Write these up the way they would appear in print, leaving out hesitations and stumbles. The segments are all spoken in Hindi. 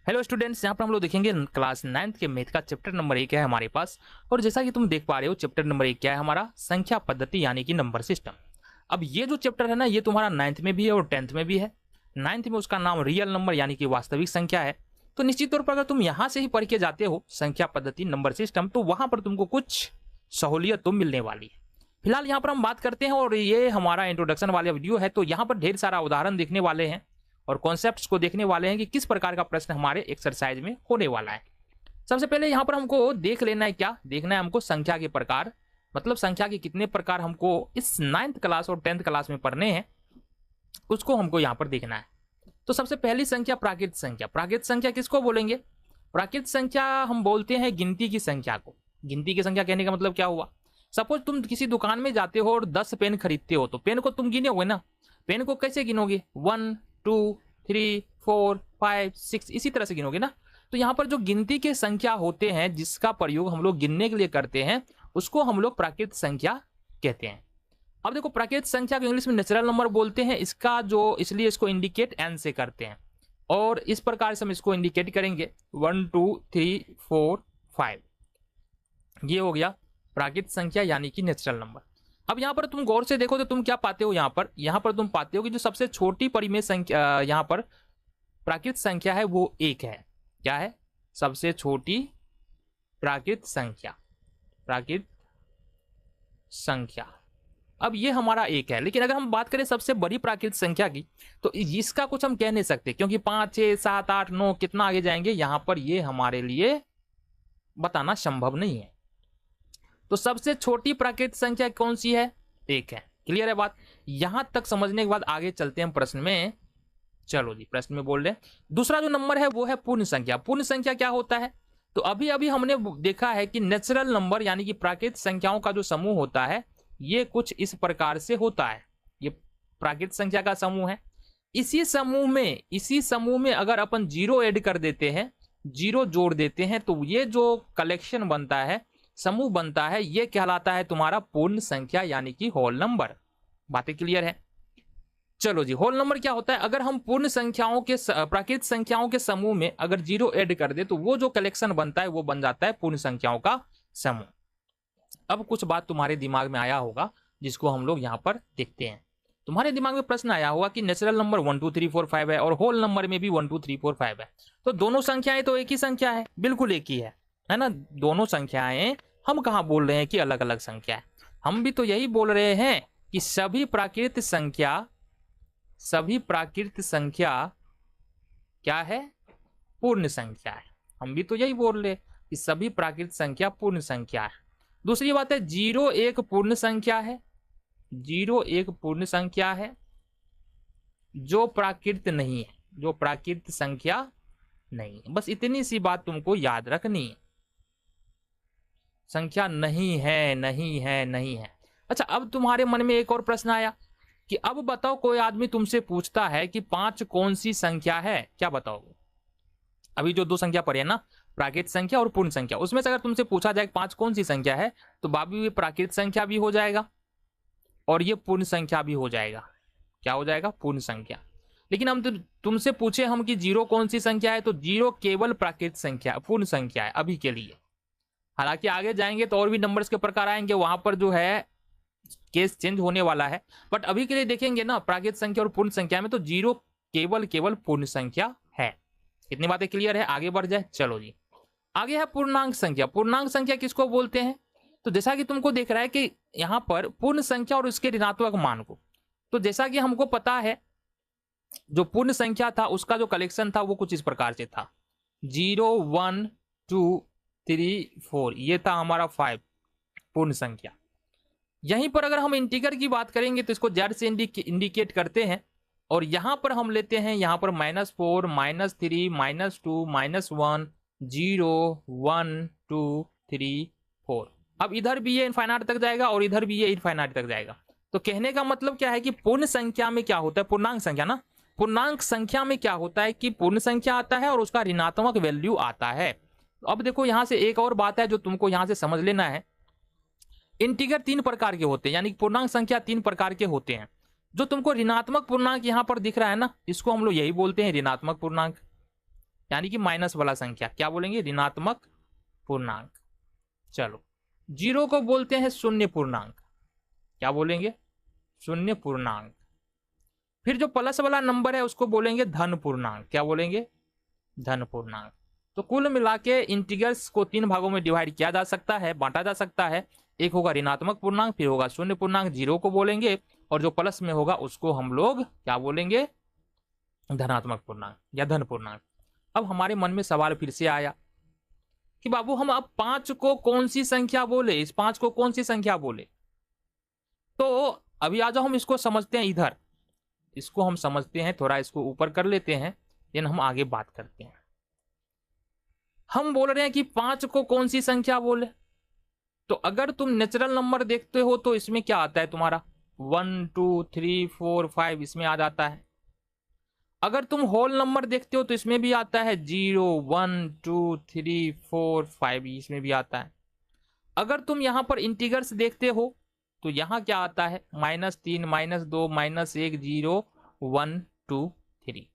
हेलो स्टूडेंट्स, यहाँ पर हम लोग देखेंगे क्लास 9th के मैथ का चैप्टर नंबर 1 है हमारे पास। और जैसा कि तुम देख पा रहे हो चैप्टर नंबर 1 क्या है हमारा, संख्या पद्धति यानी कि नंबर सिस्टम। अब ये जो चैप्टर है ना, ये तुम्हारा 9th में भी है और 10th में भी है। 9th में उसका नाम रियल नंबर यानी कि वास्तविक संख्या है। तो निश्चित तौर पर अगर तुम यहाँ से ही पढ़ के जाते हो संख्या पद्धति नंबर सिस्टम, तो वहां पर तुमको कुछ सहूलियत तो मिलने वाली है। फिलहाल यहाँ पर हम बात करते हैं और ये हमारा इंट्रोडक्शन वाला वीडियो है, तो यहाँ पर ढेर सारा उदाहरण देखने वाले हैं और कॉन्सेप्ट्स को देखने वाले हैं कि किस प्रकार का प्रश्न हमारे एक्सरसाइज में होने वाला है। सबसे पहले यहाँ पर हमको देख लेना है, क्या देखना है हमको, संख्या के प्रकार, मतलब संख्या के कितने प्रकार हमको इस 9th क्लास और 10th क्लास में पढ़ने हैं, उसको हमको यहाँ पर देखना है। तो सबसे पहली संख्या प्राकृत संख्या। प्राकृत संख्या किसको बोलेंगे? प्राकृत संख्या हम बोलते हैं गिनती की संख्या को। गिनती की संख्या कहने का मतलब क्या हुआ? सपोज तुम किसी दुकान में जाते हो और 10 पेन खरीदते हो, तो पेन को तुम गिनोगे ना। पेन को कैसे गिनोगे? 1 2 3 4 5 6 इसी तरह से गिनोगे ना। तो यहाँ पर जो गिनती के संख्या होते हैं जिसका प्रयोग हम लोग गिनने के लिए करते हैं, उसको हम लोग प्राकृत संख्या कहते हैं। अब देखो, प्राकृत संख्या को इंग्लिश में नेचुरल नंबर बोलते हैं। इसका जो इसलिए इसको इंडिकेट एन से करते हैं और इस प्रकार से हम इसको इंडिकेट करेंगे 1 2 3 4 5। ये हो गया प्राकृत संख्या यानी कि नेचुरल नंबर। अब यहाँ पर तुम गौर से देखो तो तुम क्या पाते हो, यहाँ पर तुम पाते हो कि जो सबसे छोटी परिमेय संख्या यहाँ पर प्राकृत संख्या है वो 1 है। क्या है? सबसे छोटी प्राकृत संख्या, प्राकृत संख्या। अब ये हमारा 1 है, लेकिन अगर हम बात करें सबसे बड़ी प्राकृत संख्या की, तो इसका कुछ हम कह नहीं सकते, क्योंकि 5 6 7 8 9 कितना आगे जाएंगे, यहाँ पर ये हमारे लिए बताना संभव नहीं है। तो सबसे छोटी प्राकृत संख्या कौन सी है? 1 है। क्लियर है बात? यहां तक समझने के बाद आगे चलते हैं प्रश्न में। चलो जी, प्रश्न में बोल रहे हैं दूसरा जो नंबर है वो है पूर्ण संख्या। पूर्ण संख्या क्या होता है? तो अभी अभी हमने देखा है कि नेचुरल नंबर यानी कि प्राकृत संख्याओं का जो समूह होता है ये कुछ इस प्रकार से होता है। ये प्राकृत संख्या का समूह है। इसी समूह में अगर अपन 0 ऐड कर देते हैं, 0 जोड़ देते हैं, तो ये जो कलेक्शन बनता है, समूह बनता है, ये कहलाता है तुम्हारा पूर्ण संख्या यानी कि होल नंबर। बातें क्लियर है? चलो जी, होल नंबर क्या होता है? अगर हम पूर्ण संख्याओं के प्राकृत संख्याओं के समूह में अगर 0 ऐड कर दे, तो वो जो कलेक्शन बनता है वो बन जाता है पूर्ण संख्याओं का समूह। अब कुछ बात तुम्हारे दिमाग में आया होगा जिसको हम लोग यहाँ पर देखते हैं। तुम्हारे दिमाग में प्रश्न आया होगा कि नेचुरल नंबर 1 2 3 4 5 है और होल नंबर में भी 1 2 3 4 5 है, तो दोनों संख्याएं तो एक ही संख्या है। बिल्कुल एक ही है ना? दोनों संख्याएं, हम कहाँ बोल रहे हैं कि अलग अलग संख्या है। हम भी तो यही बोल रहे हैं कि सभी प्राकृत संख्या क्या है? पूर्ण संख्या है। हम भी तो यही बोल रहे हैं कि सभी प्राकृत संख्या पूर्ण संख्या है। दूसरी बात है 0 एक पूर्ण संख्या है। 0 एक पूर्ण संख्या है जो प्राकृत नहीं है, जो प्राकृत संख्या नहीं है। बस इतनी सी बात तुमको याद रखनी है। संख्या नहीं है, नहीं है, नहीं है। अच्छा, अब तुम्हारे मन में एक और प्रश्न आया कि अब बताओ, कोई आदमी तुमसे पूछता है कि 5 कौन सी संख्या है, क्या बताओगे? अभी जो 2 संख्या पढ़ी है ना, प्राकृत संख्या और पूर्ण संख्या, उसमें से अगर तुमसे पूछा जाए 5 कौन सी संख्या है, तो बाबू ये प्राकृत संख्या भी हो जाएगा और ये पूर्ण संख्या भी हो जाएगा। क्या हो जाएगा? पूर्ण संख्या। लेकिन हम तुमसे पूछे हम कि 0 कौन सी संख्या है, तो 0 केवल प्राकृत संख्या, पूर्ण संख्या है अभी के लिए। हालांकि आगे जाएंगे तो और भी नंबर्स के प्रकार आएंगे, वहां पर जो है केस चेंज होने वाला है, बट अभी के लिए देखेंगे ना प्राकृत संख्या और पूर्ण संख्या में, तो 0 केवल पूर्ण संख्या है। इतनी बातें क्लियर है? आगे बढ़ जाए। चलो जी, आगे है पूर्णांक संख्या। पूर्णांक संख्या किसको बोलते हैं? तो जैसा कि तुमको देख रहा है कि यहाँ पर पूर्ण संख्या और उसके ऋणात्मक मान को, तो जैसा कि हमको पता है जो पूर्ण संख्या था उसका जो कलेक्शन था वो कुछ इस प्रकार से था, 0 1 2 3 4, ये था हमारा 5 पूर्ण संख्या। यहीं पर अगर हम इंटीगर की बात करेंगे तो इसको जेड से इंडिकेट करते हैं और यहां पर हम लेते हैं, यहां पर -4 -3 -2 -1 0 1 2 3 4। अब इधर भी ये इनफाइनाइट तक जाएगा और इधर भी ये इनफाइनाइट तक जाएगा। तो कहने का मतलब क्या है कि पूर्ण संख्या में क्या होता है? पूर्णांक संख्या ना, पूर्णांक संख्या में क्या होता है कि पूर्ण संख्या आता है और उसका ऋणात्मक वैल्यू आता है। अब देखो, यहां से एक और बात है जो तुमको यहां से समझ लेना है। इंटीगर 3 प्रकार के होते हैं, यानी पूर्णांक संख्या 3 प्रकार के होते हैं। जो तुमको ऋणात्मक पूर्णांक यहां पर दिख रहा है ना, इसको हम लोग यही बोलते हैं ऋणात्मक पूर्णांक। यानी कि माइनस वाला संख्या, क्या बोलेंगे, ऋणात्मक पूर्णांक। चलो, जीरो को बोलते हैं शून्य पूर्णांक, क्या बोलेंगे, शून्य पूर्णांक। फिर जो प्लस वाला नंबर है उसको बोलेंगे धन पूर्णांक, क्या बोलेंगे, धन पूर्णांक। तो कुल मिला के इंटीग्रल्स को 3 भागों में डिवाइड किया जा सकता है, बांटा जा सकता है। एक होगा ऋणात्मक पूर्णांक, फिर होगा शून्य पूर्णांक, जीरो को बोलेंगे, और जो प्लस में होगा उसको हम लोग क्या बोलेंगे, धनात्मक पूर्णांक या धन पूर्णांक। अब हमारे मन में सवाल फिर से आया कि बाबू हम अब 5 को कौन सी संख्या बोले, इस 5 को कौन सी संख्या बोले। तो अभी आ जाओ हम इसको समझते हैं, इधर इसको हम समझते हैं, थोड़ा इसको ऊपर कर लेते हैं, देन हम आगे बात करते हैं। हम बोल रहे हैं कि 5 को कौन सी संख्या बोले। तो अगर तुम नेचुरल नंबर देखते हो तो इसमें क्या आता है तुम्हारा, 1 2 3 4 5 इसमें आ जाता है। अगर तुम होल नंबर देखते हो तो इसमें भी आता है 0 1 2 3 4 5 इसमें भी आता है। अगर तुम यहां पर इंटीग्रल्स देखते हो तो यहां क्या आता है, -3 -2 -1 0 1 2 3।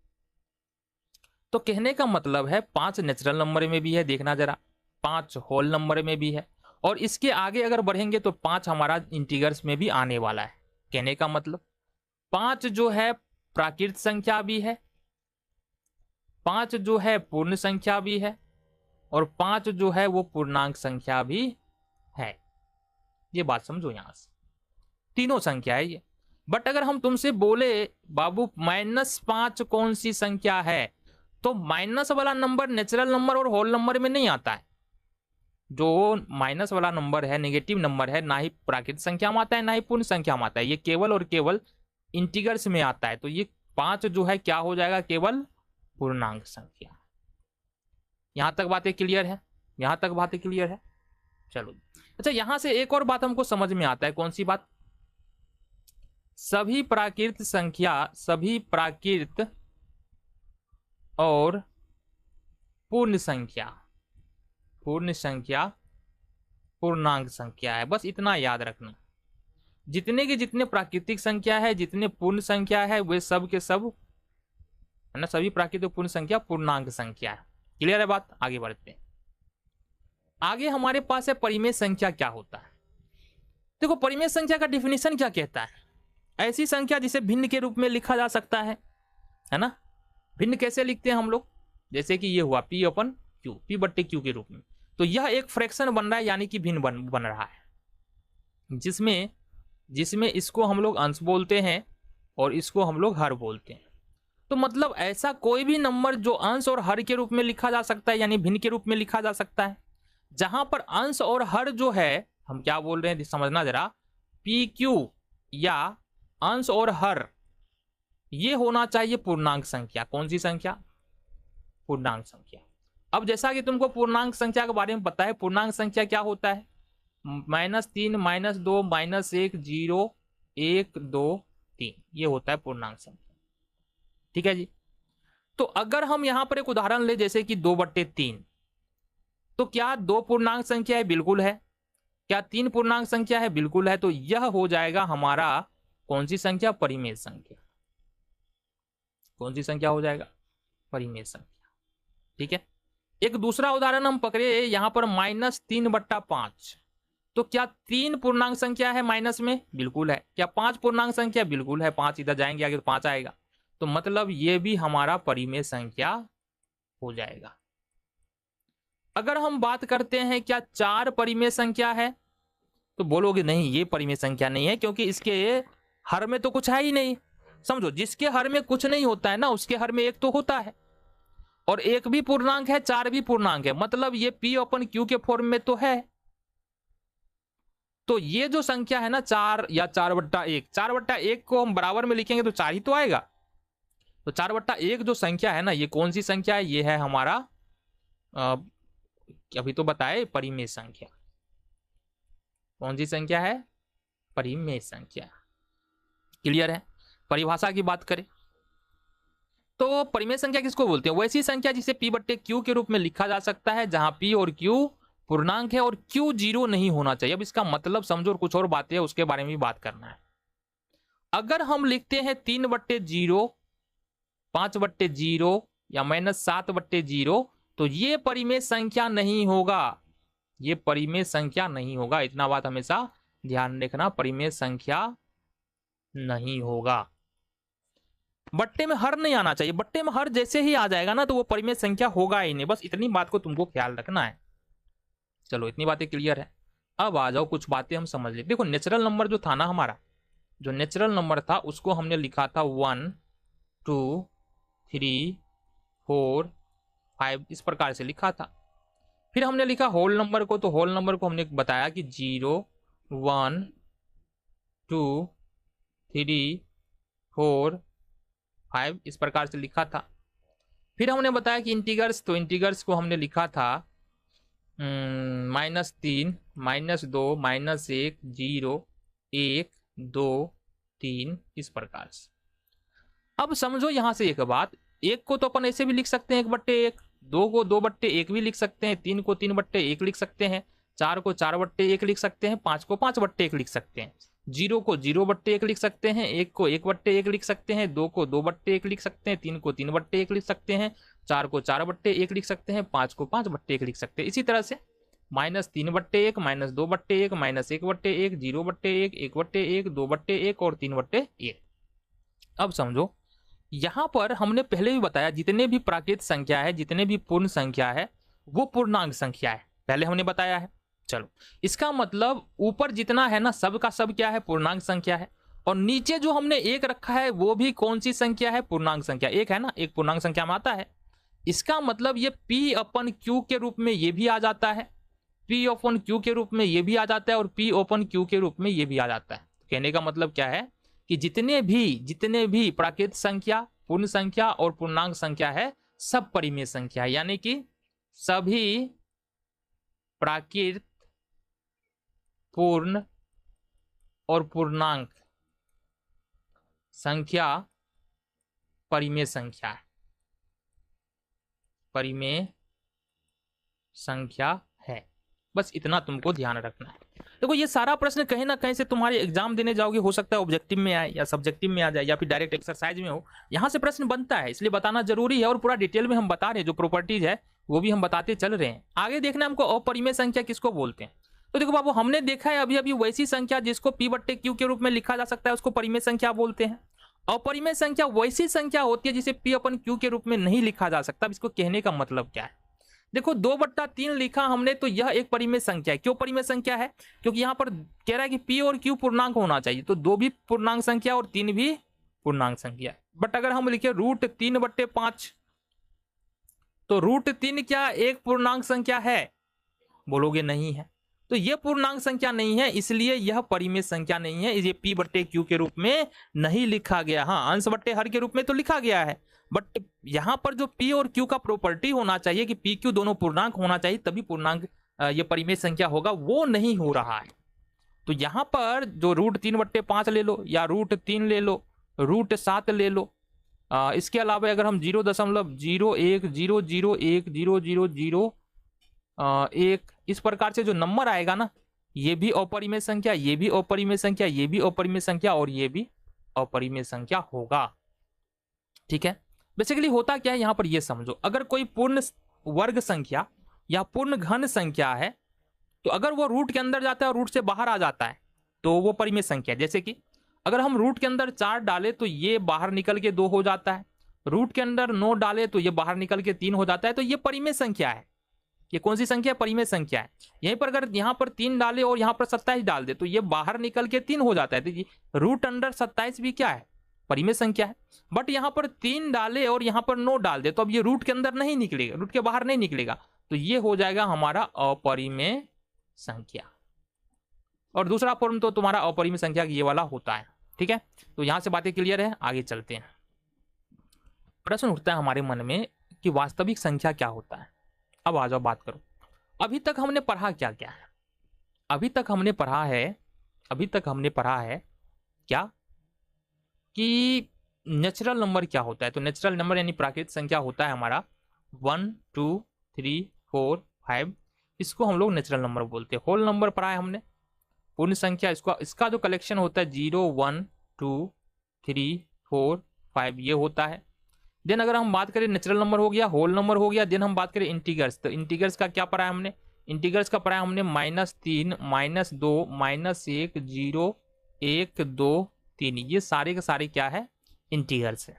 तो कहने का मतलब है 5 नेचुरल नंबर में भी है, देखना जरा, 5 होल नंबर में भी है, और इसके आगे अगर बढ़ेंगे तो 5 हमारा इंटीग्रल्स में भी आने वाला है। कहने का मतलब 5 जो है प्राकृत संख्या भी है, 5 जो है पूर्ण संख्या भी है, और 5 जो है वो पूर्णांक संख्या भी है। ये बात समझो, यहां से तीनों संख्या है ये। बट अगर हम तुमसे बोले बाबू -5 कौन सी संख्या है, तो माइनस वाला नंबर नेचुरल नंबर और होल नंबर में नहीं आता है। जो माइनस वाला नंबर है, नेगेटिव नंबर है, ना ही प्राकृत संख्या में आता है ना ही पूर्ण संख्या में आता है, ये केवल और केवल इंटीग्रल्स में आता है। तो ये 5 जो है क्या हो जाएगा, केवल पूर्णांक संख्या। यहां तक बातें क्लियर है, यहां तक बातें क्लियर है। चलो, अच्छा, यहां से एक और बात हमको समझ में आता है, कौन सी बात, सभी प्राकृत संख्या, सभी प्राकृत और पूर्ण संख्या, पूर्ण संख्या पूर्णांक संख्या है, बस इतना याद रखना। जितने के जितने प्राकृतिक संख्या है, जितने पूर्ण संख्या है, वे सब के सब है ना, सभी प्राकृतिक पूर्ण संख्या पूर्णांक संख्या है। क्लियर है बात, आगे बढ़ते हैं। आगे हमारे पास है परिमेय संख्या क्या होता है। देखो, परिमेय संख्या का डिफिनीशन क्या कहता है, ऐसी संख्या जिसे भिन्न के रूप में लिखा जा सकता है ना। भिन्न कैसे लिखते हैं हम लोग, जैसे कि ये हुआ P/Q, P/Q के रूप में। तो यह एक फ्रैक्शन बन रहा है, यानी कि भिन्न बन रहा है, जिसमें इसको हम लोग अंश बोलते हैं और इसको हम लोग हर बोलते हैं। तो मतलब ऐसा कोई भी नंबर जो अंश और हर के रूप में लिखा जा सकता है, यानी भिन्न के रूप में लिखा जा सकता है। जहां पर अंश और हर जो है, हम क्या बोल रहे हैं समझना जरा, PQ या अंश और हर ये होना चाहिए पूर्णांक संख्या। कौन सी संख्या, पूर्णांक संख्या। अब जैसा कि तुमको पूर्णांक संख्या के बारे में पता है, पूर्णांक संख्या क्या होता है, -3 -2 -1 0 1 2 3, ये होता है पूर्णांक संख्या। ठीक है जी। तो अगर हम यहां पर एक उदाहरण ले, जैसे कि 2/3, तो क्या 2 पूर्णांक संख्या है, बिल्कुल है। क्या 3 पूर्णांक संख्या है, बिल्कुल है। तो यह हो जाएगा हमारा कौन सी संख्या, परिमेय संख्या। कौन सी संख्या हो जाएगा, परिमेय संख्या। ठीक है। एक दूसरा उदाहरण हम पकड़े, यहां पर -3/5, तो क्या 3 पूर्णांक संख्या है माइनस में, बिल्कुल है। क्या 5 पूर्णांक संख्या, बिल्कुल है। 5 इधर जाएंगे आगे तो 5 आएगा, तो मतलब ये भी हमारा परिमेय संख्या हो जाएगा। अगर हम बात करते हैं क्या 4 परिमेय संख्या है, तो बोलोगे नहीं, ये परिमेय संख्या नहीं है, क्योंकि इसके हर में तो कुछ है ही नहीं। समझो, जिसके हर में कुछ नहीं होता है ना, उसके हर में एक तो होता है, और एक भी पूर्णांक है, 4 भी पूर्णांक है, मतलब ये P/Q के फॉर्म में तो है। तो ये जो संख्या है ना 4 या 4/1, 4/1 को हम बराबर में लिखेंगे तो 4 ही तो आएगा। तो 4/1 जो संख्या है ना, ये कौन सी संख्या है, ये है हमारा अभी तो बताए, परिमेय संख्या। कौन सी संख्या है, परिमेय संख्या। क्लियर है। परिभाषा की बात करें तो परिमेय संख्या किसको बोलते हैं, वैसी संख्या जिसे P/Q के रूप में लिखा जा सकता है, जहां P और Q पूर्णांक है और Q 0 नहीं होना चाहिए। अब इसका मतलब समझो, और कुछ और बातें हैं उसके बारे में भी बात करना है। अगर हम लिखते हैं 3/0, 5/0 या -7/0, तो ये परिमेय संख्या नहीं होगा, ये परिमेय संख्या नहीं होगा। इतना बात हमेशा ध्यान रखना, परिमेय संख्या नहीं होगा। बट्टे में हर नहीं आना चाहिए, बट्टे में हर जैसे ही आ जाएगा ना तो वो परिमेय संख्या होगा ही नहीं, बस इतनी बात को तुमको ख्याल रखना है। चलो इतनी बातें क्लियर है। अब आ जाओ कुछ बातें हम समझ ले। देखो नेचुरल नंबर जो था ना हमारा, जो नेचुरल नंबर था उसको हमने लिखा था 1 2 3 4 5, इस प्रकार से लिखा था। फिर हमने लिखा होल नंबर को, तो होल नंबर को हमने बताया कि 0 1 2 3 4 5, इस प्रकार से लिखा था। फिर हमने बताया कि इंटीगर्स, तो इंटीगर्स को हमने लिखा था -3 -2 -1 0 1 2 3, इस प्रकार से। अब समझो यहां से एक बात, एक को तो अपन ऐसे भी लिख सकते हैं 1/1, 2 को 2/1 भी लिख सकते हैं, 3 को 3/1 लिख सकते हैं, 4 को 4/1 लिख सकते हैं, 5 को 5/1 लिख सकते हैं, 0 को 0/1 लिख सकते हैं, 1 को 1/1 लिख सकते हैं, 2 को 2/1 लिख सकते हैं, 3 को 3/1 लिख सकते हैं, 4 को 4/1 लिख सकते हैं, 5 को 5/1 लिख सकते हैं। इसी तरह से -3/1 -2/1 -1/1 0/1 1/1 2/1 और 3/1। अब समझो यहां पर हमने पहले भी बताया जितने भी प्राकृत संख्या है, जितने भी पूर्ण संख्या है, वो पूर्णांक संख्या है, पहले हमने बताया है। चलो इसका मतलब ऊपर जितना है ना सब का सब क्या है, पूर्णांक संख्या है, और नीचे जो हमने एक रखा है वो भी कौन सी संख्या है, पूर्णांक संख्या, एक है ना, एक पूर्णांक संख्या में आता है। इसका मतलब ये P/Q के रूप में ये भी आ जाता है, P/Q के रूप में ये भी आ जाता है, और P/Q के रूप में ये भी आ जाता है। कहने का मतलब क्या है कि जितने भी प्राकृत संख्या, पूर्ण संख्या और पूर्णांक संख्या है, सब परिमेय संख्या है, यानी कि सभी प्राकृत, पूर्ण और पूर्णांक संख्या परिमेय संख्या है, परिमेय संख्या है। बस इतना तुमको ध्यान रखना है। देखो ये सारा प्रश्न कहीं ना कहीं से तुम्हारे एग्जाम देने जाओगे, हो सकता है ऑब्जेक्टिव में आए या सब्जेक्टिव में आ जाए या फिर डायरेक्ट एक्सरसाइज में हो, यहां से प्रश्न बनता है, इसलिए बताना जरूरी है। और पूरा डिटेल में हम बता रहे हैं, जो प्रॉपर्टीज है वो भी हम बताते चल रहे हैं। आगे देखना हमको अपरिमेय संख्या किसको बोलते हैं। तो देखो बाबू हमने देखा है अभी अभी वैसी संख्या जिसको P/Q के रूप में लिखा जा सकता है उसको परिमेय संख्या बोलते हैं। अपरिमेय संख्या वैसी संख्या होती है जिसे P/Q के रूप में नहीं लिखा जा सकता। इसको कहने का मतलब क्या है, देखो 2/3 लिखा हमने तो यह एक परिमेय संख्या है। क्यों परिमेय संख्या है, क्योंकि यहाँ पर कह रहा है कि P और Q पूर्णांक होना चाहिए, तो 2 भी पूर्णांक संख्या और 3 भी पूर्णांक संख्या है। बट अगर हम लिखे √3/5, तो √3 क्या एक पूर्णांक संख्या है, बोलोगे नहीं है, तो यह पूर्णांक संख्या नहीं है, इसलिए यह परिमेय संख्या नहीं है। ये P/Q के रूप में नहीं लिखा गया। हाँ अंश बट्टे हर के रूप में तो लिखा गया है, बट यहां पर जो P और Q का प्रॉपर्टी होना चाहिए कि P Q दोनों पूर्णांक होना चाहिए, तभी पूर्णांक ये परिमेय संख्या होगा, वो नहीं हो रहा है। तो यहां पर जो √3/5 ले लो या √3 ले लो, √7 ले लो, इसके अलावा अगर हम 0.01010100001 इस प्रकार से जो नंबर आएगा ना, ये भी अपरिमेय संख्या, ये भी अपरिमेय संख्या, ये भी अपरिमेय संख्या और ये भी अपरिमेय संख्या होगा। ठीक है, बेसिकली होता क्या है यहां पर ये समझो, अगर कोई पूर्ण वर्ग संख्या या पूर्ण घन संख्या है, तो अगर वो रूट के अंदर जाता है और रूट से बाहर आ जाता है तो वो परिमेय संख्या। जैसे कि अगर हम रूट के अंदर 4 डाले तो ये बाहर निकल के 2 हो जाता है, रूट के अंदर 9 डाले तो ये बाहर निकल के 3 हो जाता है, तो ये परिमेय संख्या है। ये कौन सी संख्या, परिमेय संख्या है। यहीं पर अगर यहाँ पर 3 डाले और यहाँ पर 27 डाल दे तो ये बाहर निकल के 3 हो जाता है, तो √27 भी क्या है, परिमेय संख्या है। बट यहाँ पर 3 डाले और यहाँ पर 9 डाल दे तो अब ये रूट के अंदर नहीं निकलेगा, रूट के बाहर नहीं निकलेगा, तो ये हो जाएगा हमारा अपरिमेय संख्या। और दूसरा फॉर्म तो तुम्हारा अपरिमेय संख्या ये वाला होता है। ठीक है, तो यहां से बातें क्लियर है, आगे चलते हैं। प्रश्न उठता है हमारे मन में कि वास्तविक संख्या क्या होता है। अब आ जाओ बात करो, अभी तक हमने पढ़ा क्या क्या है, अभी तक हमने पढ़ा है क्या कि नेचुरल नंबर क्या होता है। तो नेचुरल नंबर यानी प्राकृतिक संख्या होता है हमारा 1 2 3 4 5, इसको हम लोग नेचुरल नंबर बोलते हैं। होल नंबर पढ़ा है हमने, पूर्ण संख्या, इसका जो कलेक्शन होता है 0 1 2 3 4 5 ये होता है। देन अगर हम बात करें नेचुरल नंबर हो गया, होल नंबर हो गया, देन हम बात करें इंटीगर्स, तो इंटीगर्स का क्या पढ़ा है हमने, इंटीगर्स का पढ़ा है हमने -3, -2, -1, 0, 1, 2, 3, ये सारे के सारे क्या है, इंटीगर्स है।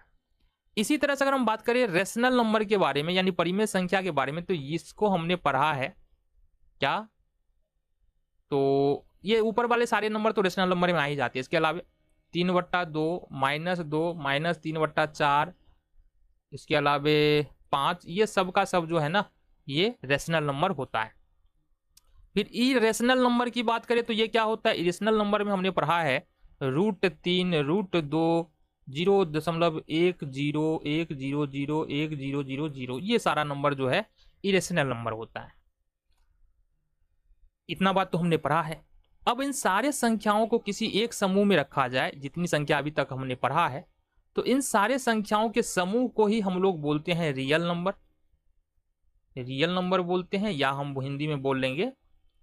इसी तरह से अगर हम बात करें रेशनल नंबर के बारे में यानी परिमेय संख्या के बारे में, तो इसको हमने पढ़ा है क्या, तो ये ऊपर वाले सारे नंबर तो रेशनल नंबर में आ ही जाते हैं। इसके अलावा 3/2, -2, -3/4, इसके अलावा 5, ये सब का सब जो है ना ये रेशनल नंबर होता है। फिर इरेशनल नंबर की बात करें तो ये क्या होता है, इरेशनल नंबर में हमने पढ़ा है √3, √2, 0.10101000, ये सारा नंबर जो है इरेशनल नंबर होता है। इतना बात तो हमने पढ़ा है। अब इन सारे संख्याओं को किसी एक समूह में रखा जाए, जितनी संख्या अभी तक हमने पढ़ा है, तो इन सारे संख्याओं के समूह को ही हम लोग बोलते हैं रियल नंबर, रियल नंबर बोलते हैं, या हम हिंदी में बोल लेंगे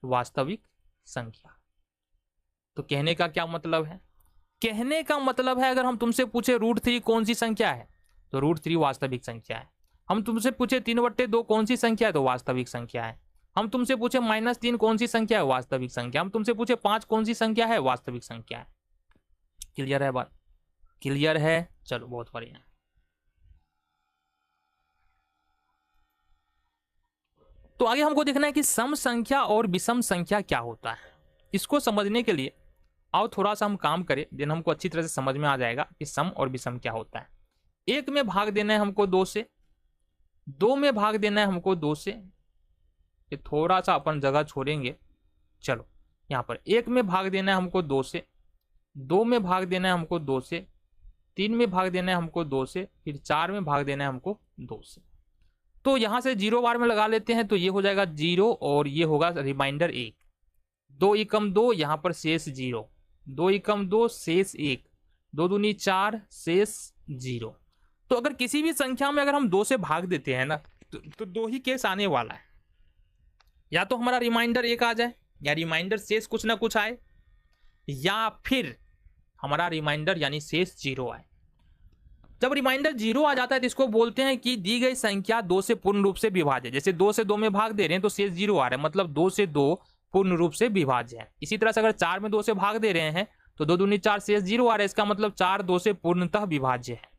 वास्तविक संख्या। तो कहने का क्या मतलब है, कहने का मतलब है अगर हम तुमसे पूछे √3 कौन सी संख्या है, तो √3 वास्तविक संख्या है। हम तुमसे पूछे 3/2 कौन सी संख्या है, तो वास्तविक संख्या है। हम तुमसे पूछे -3 कौन सी संख्या है, वास्तविक संख्या। हम तुमसे पूछे 5 कौन सी संख्या है, वास्तविक संख्या है। क्लियर है बात, क्लियर है, चलो बहुत बढ़िया। तो आगे हमको देखना है कि सम संख्या और विषम संख्या क्या होता है। इसको समझने के लिए आओ थोड़ा सा हम काम करें, देन हमको अच्छी तरह से समझ में आ जाएगा कि सम और विषम क्या होता है। 1 में भाग देना है हमको 2 से, 2 में भाग देना है हमको 2 से, ये थोड़ा सा अपन जगह छोड़ेंगे। चलो यहाँ पर 1 में भाग देना है हमको 2 से, 2 में भाग देना है हमको 2 से, 3 में भाग देना है हमको 2 से, फिर 4 में भाग देना है हमको 2 से। तो यहां से 0 बार में लगा लेते हैं, तो ये हो जाएगा 0 और ये होगा रिमाइंडर 1। 2 एकम 2, यहाँ पर शेष 0, 2 एकम 2 शेष 1, 2 दूनी 4 शेष 0। तो अगर किसी भी संख्या में अगर हम 2 से भाग देते हैं ना, तो 2 ही केस आने वाला है, या तो हमारा रिमाइंडर 1 आ जाए, या रिमाइंडर शेष कुछ ना कुछ आए, या फिर हमारा रिमाइंडर यानी शेष 0 आए। जब रिमाइंडर 0 आ जाता है तो इसको बोलते हैं कि दी गई संख्या 2 से पूर्ण रूप से विभाज्य है। जैसे 2 से 2 में भाग दे रहे हैं तो शेष 0 आ रहा है, मतलब 2 से 2 पूर्ण रूप से विभाज्य है। इसी तरह से अगर 4 में 2 से भाग दे रहे हैं तो 2 दूनी 4 शेष 0 आ रहा है, इसका मतलब 4 2 से पूर्णतः विभाज्य है।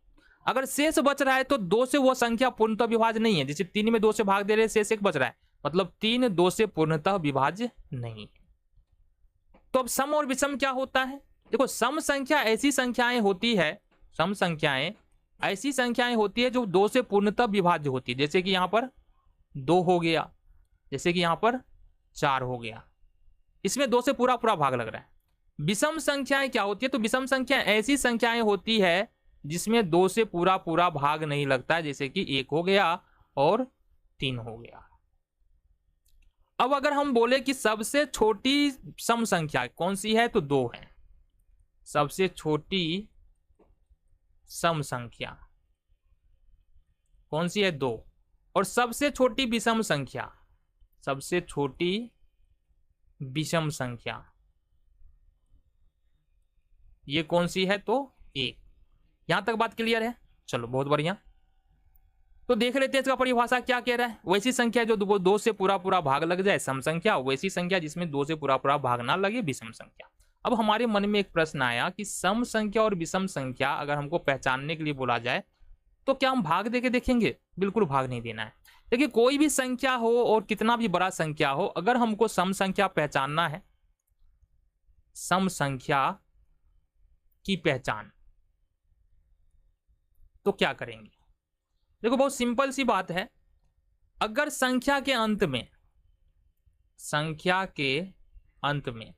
अगर शेष बच रहा है तो 2 से वो संख्या पूर्णतः विभाज्य नहीं है। जैसे 3 में 2 से भाग दे रहे हैं, शेष 1 बच रहा है, मतलब 3 2 से पूर्णतः विभाज्य नहीं है। तो अब सम और विषम क्या होता है, देखो सम संख्या ऐसी संख्याएं होती है, सम संख्याएं ऐसी संख्याएं होती है जो 2 से पूर्णतः विभाज्य होती है। जैसे कि यहाँ पर 2 हो गया, जैसे कि यहाँ पर 4 हो गया, इसमें 2 से पूरा पूरा भाग लग रहा है। विषम संख्याएं क्या होती है, तो विषम संख्या ऐसी संख्याएं होती है जिसमें 2 से पूरा पूरा भाग नहीं लगता है, जैसे कि 1 हो गया और 3 हो गया। अब अगर हम बोले कि सबसे छोटी सम संख्या कौन सी है, तो 2 है। सबसे छोटी सम संख्या कौन सी है, 2। और सबसे छोटी विषम संख्या, सबसे छोटी विषम संख्या ये कौन सी है, तो 1। यहां तक बात क्लियर है, चलो बहुत बढ़िया। तो देख लेते हैं इसका परिभाषा क्या कह रहा है। वैसी संख्या जो 2 से पूरा पूरा भाग लग जाए सम संख्या, वैसी संख्या जिसमें 2 से पूरा पूरा भाग ना लगे विषम संख्या। अब हमारे मन में एक प्रश्न आया कि सम संख्या और विषम संख्या अगर हमको पहचानने के लिए बोला जाए तो क्या हम भाग देके देखेंगे, बिल्कुल भाग नहीं देना है। देखिए कोई भी संख्या हो और कितना भी बड़ा संख्या हो, अगर हमको सम संख्या पहचानना है, सम संख्या की पहचान, तो क्या करेंगे। देखो बहुत सिंपल सी बात है, अगर संख्या के अंत में, संख्या के अंत में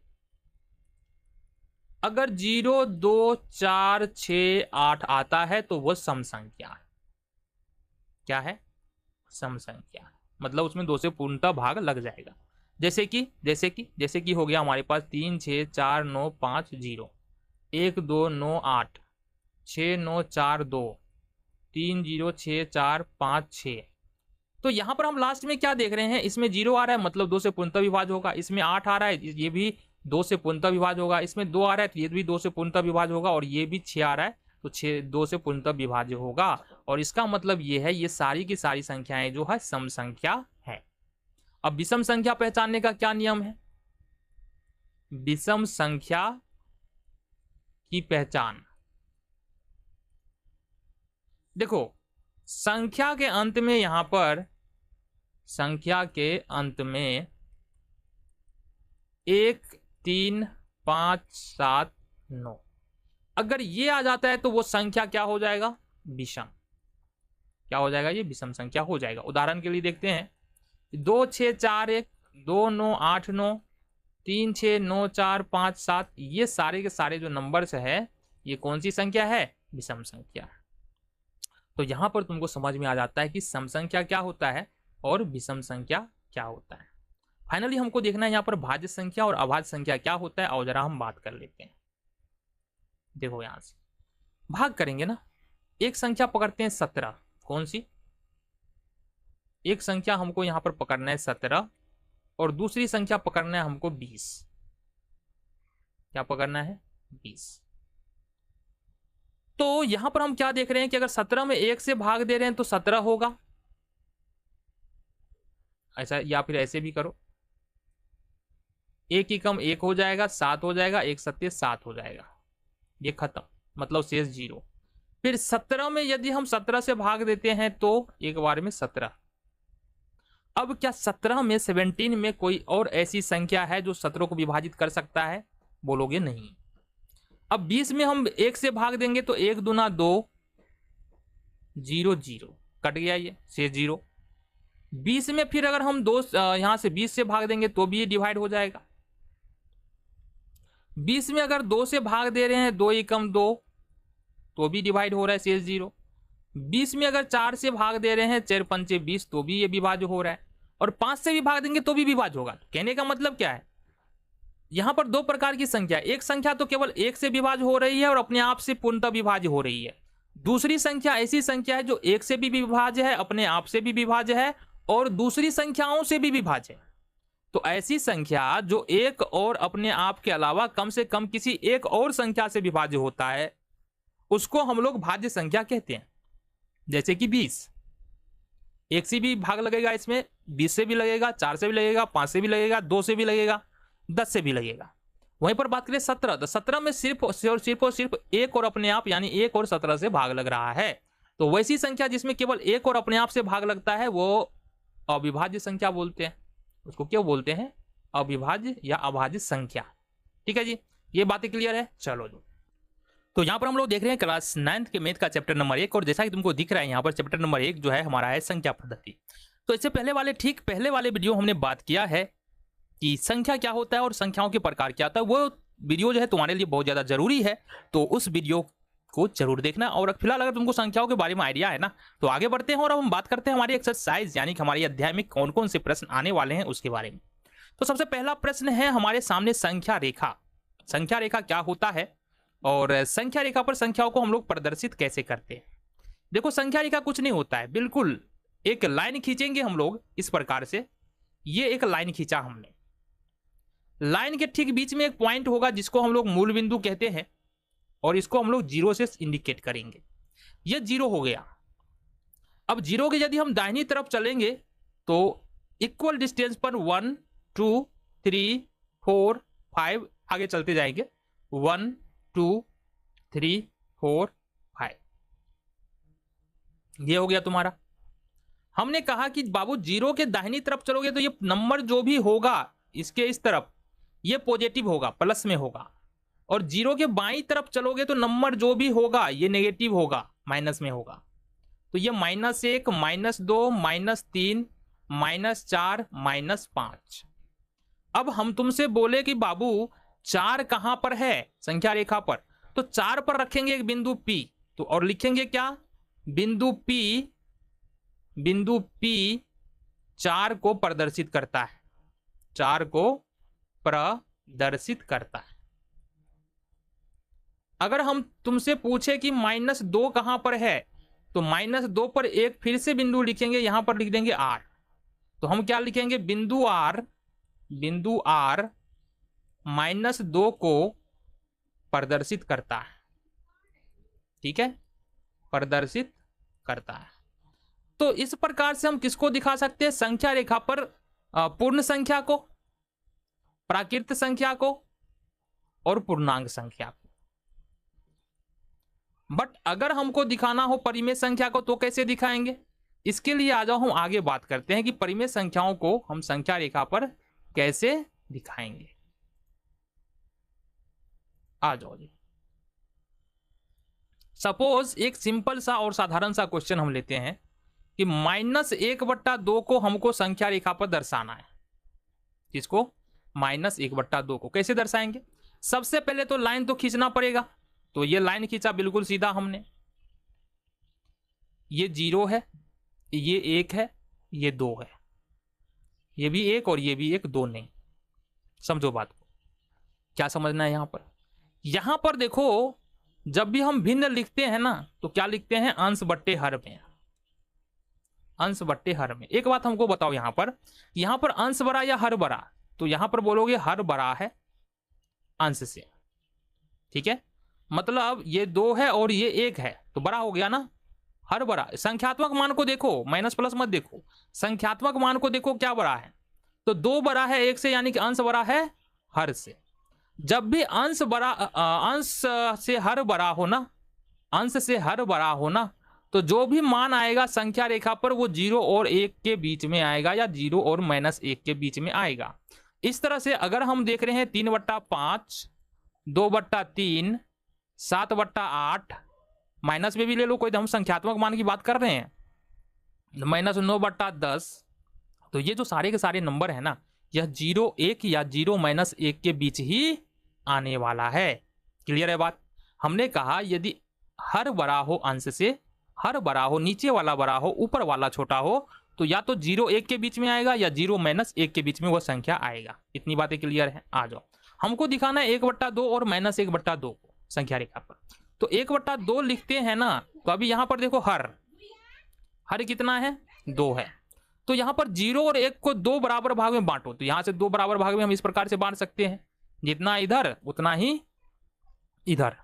अगर 0 2 4 6 8 आता है तो वह सम संख्या है। क्या है, सम संख्या, मतलब उसमें 2 से पूर्णतः भाग लग जाएगा। जैसे कि हो गया हमारे पास 3 6 4 9 5 0, 1 2 9 8, 6 9 4 2, 3 0 6 4 5 6। तो यहां पर हम लास्ट में क्या देख रहे हैं, इसमें 0 आ रहा है मतलब 2 से पूर्णतः विभाज्य होगा। इसमें 8 आ रहा है, ये भी 2 से पूर्णतः विभाज्य होगा। इसमें 2 आ रहा है तो ये भी 2 से पूर्णतः विभाज्य होगा, और ये भी 6 आ रहा है तो 6 2 से पूर्णतः विभाज्य होगा। और इसका मतलब ये है ये सारी की सारी संख्याएं जो है सम संख्या है। अब विषम संख्या पहचानने का क्या नियम है? विषम संख्या की पहचान, देखो संख्या के अंत में, यहां पर संख्या के अंत में 1 3 5 7 9 अगर ये आ जाता है तो वो संख्या क्या हो जाएगा? विषम। क्या हो जाएगा? ये विषम संख्या हो जाएगा। उदाहरण के लिए देखते हैं 2 6 4 1 2 9 8 9 3 6 9 4 5 7, ये सारे के सारे जो नंबर्स है ये कौन सी संख्या है? विषम संख्या। तो यहां पर तुमको समझ में आ जाता है कि सम संख्या क्या होता है और विषम संख्या क्या होता है। फाइनली हमको देखना है यहाँ पर भाज्य संख्या और अभाज्य संख्या क्या होता है, और जरा हम बात कर लेते हैं। देखो यहां से भाग करेंगे ना, एक संख्या पकड़ते हैं 17, कौन सी? एक संख्या हमको यहां पर पकड़ना है 17 और दूसरी संख्या पकड़ना है हमको 20। क्या पकड़ना है? 20। तो यहां पर हम क्या देख रहे हैं कि अगर 17 में 1 से भाग दे रहे हैं तो 17 होगा, ऐसा, या फिर ऐसे भी करो, 1 ही कम 1 हो जाएगा, 7 हो जाएगा, 1 सत्य 7 हो जाएगा, ये खत्म, मतलब शेष 0। फिर 17 में यदि हम 17 से भाग देते हैं तो एक बार में 17। अब क्या 17 में 17 में कोई और ऐसी संख्या है जो 17 को विभाजित कर सकता है? बोलोगे नहीं। अब 20 में हम 1 से भाग देंगे तो 1 दूना 2, 0 0 कट गया, ये शेष 0। 20 में फिर अगर हम यहां से 20 से भाग देंगे तो भी ये डिवाइड हो जाएगा। 20 में अगर 2 से भाग दे रहे हैं, 2 एकम 2, तो भी डिवाइड हो रहा है, शेष 0। 20 में अगर 4 से भाग दे रहे हैं, 4 पंचे 20, तो भी ये विभाज्य हो रहा है। और 5 से भी भाग देंगे तो भी विभाज्य होगा। कहने का मतलब क्या है, यहां पर दो प्रकार की संख्या, एक संख्या तो केवल 1 से विभाज्य हो रही है और अपने आप से पूर्णतः विभाज्य हो रही है। दूसरी संख्या ऐसी संख्या है जो 1 से भी विभाज्य है, अपने आप से भी विभाज्य है और दूसरी संख्याओं से भी विभाज्य है। तो ऐसी संख्या जो एक और अपने आप के अलावा कम से कम किसी एक और संख्या से विभाज्य होता है, उसको हम लोग भाज्य संख्या कहते हैं। जैसे कि 20, 1 से भी भाग लगेगा, इसमें 20 से भी लगेगा, 4 से भी लगेगा, 5 से भी लगेगा, 2 से भी लगेगा, 10 से भी लगेगा। वहीं पर बात करें 17, तो 17 में सिर्फ और सिर्फ एक और अपने आप, यानी 1 और 17 से भाग लग रहा है। तो वैसी संख्या जिसमें केवल 1 और अपने आप से भाग लगता है वो अविभाज्य संख्या बोलते हैं। उसको क्या बोलते हैं? अविभाज्य या अभाज्य संख्या। ठीक है जी, ये बातें क्लियर है। चलो जी, तो यहाँ पर हम लोग देख रहे हैं क्लास 9th के मैथ का चैप्टर नंबर 1, और जैसा कि तुमको दिख रहा है यहाँ पर चैप्टर नंबर 1 जो है हमारा है संख्या पद्धति। तो इससे पहले वाले वीडियो हमने बात किया है कि संख्या क्या होता है और संख्याओं के प्रकार क्या होता है। वो वीडियो जो है तुम्हारे लिए बहुत ज्यादा जरूरी है, तो उस वीडियो को जरूर देखना। और फिलहाल अगर तुमको संख्याओं के बारे में आइडिया है ना, तो आगे बढ़ते हैं और अब हम बात करते हैं हमारी एक्सरसाइज, यानी कि हमारे अध्याय में कौन कौन से प्रश्न आने वाले हैं उसके बारे में। तो सबसे पहला प्रश्न है हमारे सामने संख्या रेखा। संख्या रेखा क्या होता है और संख्या रेखा पर संख्याओं को हम लोग प्रदर्शित कैसे करते हैं। देखो संख्या रेखा कुछ नहीं होता है, बिल्कुल एक लाइन खींचेंगे हम लोग इस प्रकार से। ये एक लाइन खींचा हमने, लाइन के ठीक बीच में एक पॉइंट होगा जिसको हम लोग मूल बिंदु कहते हैं, और इसको हम लोग 0 से इंडिकेट करेंगे। ये 0 हो गया। अब 0 के यदि हम दाहिनी तरफ चलेंगे तो इक्वल डिस्टेंस पर 1 2 3 4 5 आगे चलते जाएंगे, 1 2 3 4 5। ये हो गया तुम्हारा। हमने कहा कि बाबू 0 के दाहिनी तरफ चलोगे तो ये नंबर जो भी होगा इसके इस तरफ ये पॉजिटिव होगा, प्लस में होगा, और 0 के बाईं तरफ चलोगे तो नंबर जो भी होगा ये नेगेटिव होगा, माइनस में होगा। तो ये -1 -2 -3 -4 -5। अब हम तुमसे बोले कि बाबू 4 कहां पर है संख्या रेखा पर, तो 4 पर रखेंगे एक बिंदु P, तो और लिखेंगे क्या? बिंदु P 4 को प्रदर्शित करता है, 4 को प्रदर्शित करता है। अगर हम तुमसे पूछे कि -2 कहां पर है, तो -2 पर एक फिर से बिंदु लिखेंगे, यहां पर लिख देंगे R। तो हम क्या लिखेंगे? बिंदु R -2 को प्रदर्शित करता है। ठीक है, प्रदर्शित करता है। तो इस प्रकार से हम किसको दिखा सकते हैं, संख्या रेखा पर पूर्ण संख्या को, प्राकृत संख्या को और पूर्णांक संख्या को। बट अगर हमको दिखाना हो परिमेय संख्या को तो कैसे दिखाएंगे, इसके लिए आ जाओ हम आगे बात करते हैं कि परिमेय संख्याओं को हम संख्या रेखा पर कैसे दिखाएंगे। आ जाओ जी। सपोज एक सिंपल सा और साधारण सा क्वेश्चन हम लेते हैं कि -1/2 को हमको संख्या रेखा पर दर्शाना है। किसको, -1/2 को कैसे दर्शाएंगे। सबसे पहले तो लाइन तो खींचना पड़ेगा। तो ये लाइन खींचा बिल्कुल सीधा हमने, ये 0 है, ये 1 है, ये 2 है, ये भी 1 और ये भी 1, 2 नहीं। समझो बात को, क्या समझना है यहां पर देखो, जब भी हम भिन्न लिखते हैं ना तो क्या लिखते हैं, अंश बट्टे हर में, अंश बट्टे हर में। एक बात हमको बताओ, यहां पर अंश बड़ा या हर बड़ा, तो यहां पर बोलोगे हर बड़ा है अंश से, ठीक है। मतलब ये 2 है और ये 1 है तो बड़ा हो गया ना, हर बड़ा। संख्यात्मक मान को देखो, माइनस प्लस मत देखो, संख्यात्मक मान को देखो क्या बड़ा है, तो 2 बड़ा है 1 से, यानी कि अंश बड़ा है हर से। जब भी अंश से हर बड़ा हो ना, अंश से हर बड़ा हो ना, तो जो भी मान आएगा संख्या रेखा पर वो 0 और 1 के बीच में आएगा या 0 और -1 के बीच में आएगा। इस तरह से अगर हम देख रहे हैं 3/5, 2/3, 7/8, माइनस में भी ले लो कोई, तो हम संख्यात्मक मान की बात कर रहे हैं, -9/10, तो ये जो सारे के सारे नंबर है ना, यह 0, 1 या 0 -1 के बीच ही आने वाला है। क्लियर है बात। हमने कहा यदि हर बड़ा हो अंश से, हर बड़ा हो, नीचे वाला बड़ा हो, ऊपर वाला छोटा हो, तो या तो 0, 1 के बीच में आएगा या 0 -1 के बीच में वह संख्या आएगा। इतनी बातें क्लियर है। आ जाओ, हमको दिखाना है 1/2 और -1/2 को संख्या रेखा पर। तो 1/2 लिखते हैं ना, तो अभी यहां पर देखो हर कितना है, 2 है। तो यहां पर 0 और 1 को 2 बराबर भाग में बांटो, तो यहां से 2 बराबर भाग में हम इस प्रकार से बांट सकते हैं, जितना इधर उतना ही इधर।